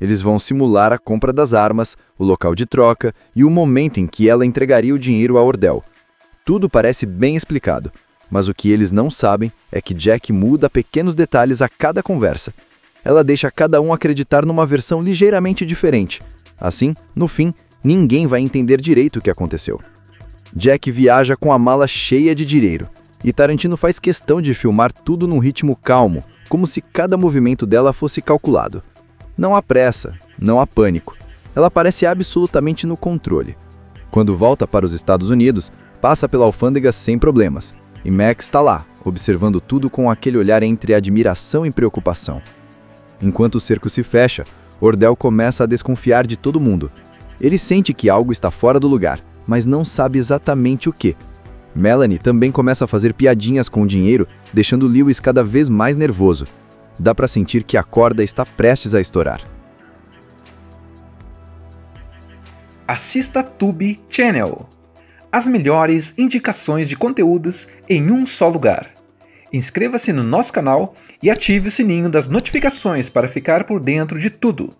Eles vão simular a compra das armas, o local de troca e o momento em que ela entregaria o dinheiro a Ordell. Tudo parece bem explicado, mas o que eles não sabem é que Jack muda pequenos detalhes a cada conversa. ela deixa cada um acreditar numa versão ligeiramente diferente. Assim, no fim, ninguém vai entender direito o que aconteceu. Jack viaja com a mala cheia de dinheiro, e Tarantino faz questão de filmar tudo num ritmo calmo, como se cada movimento dela fosse calculado. Não há pressa, não há pânico. Ela parece absolutamente no controle. Quando volta para os Estados Unidos, passa pela alfândega sem problemas, e Max está lá, observando tudo com aquele olhar entre admiração e preocupação. Enquanto o cerco se fecha, Ordell começa a desconfiar de todo mundo. Ele sente que algo está fora do lugar, mas não sabe exatamente o que. Melanie também começa a fazer piadinhas com o dinheiro, deixando Lewis cada vez mais nervoso. Dá para sentir que a corda está prestes a estourar. Assista Tube Channel. As melhores indicações de conteúdos em um só lugar. Inscreva-se no nosso canal e ative o sininho das notificações para ficar por dentro de tudo.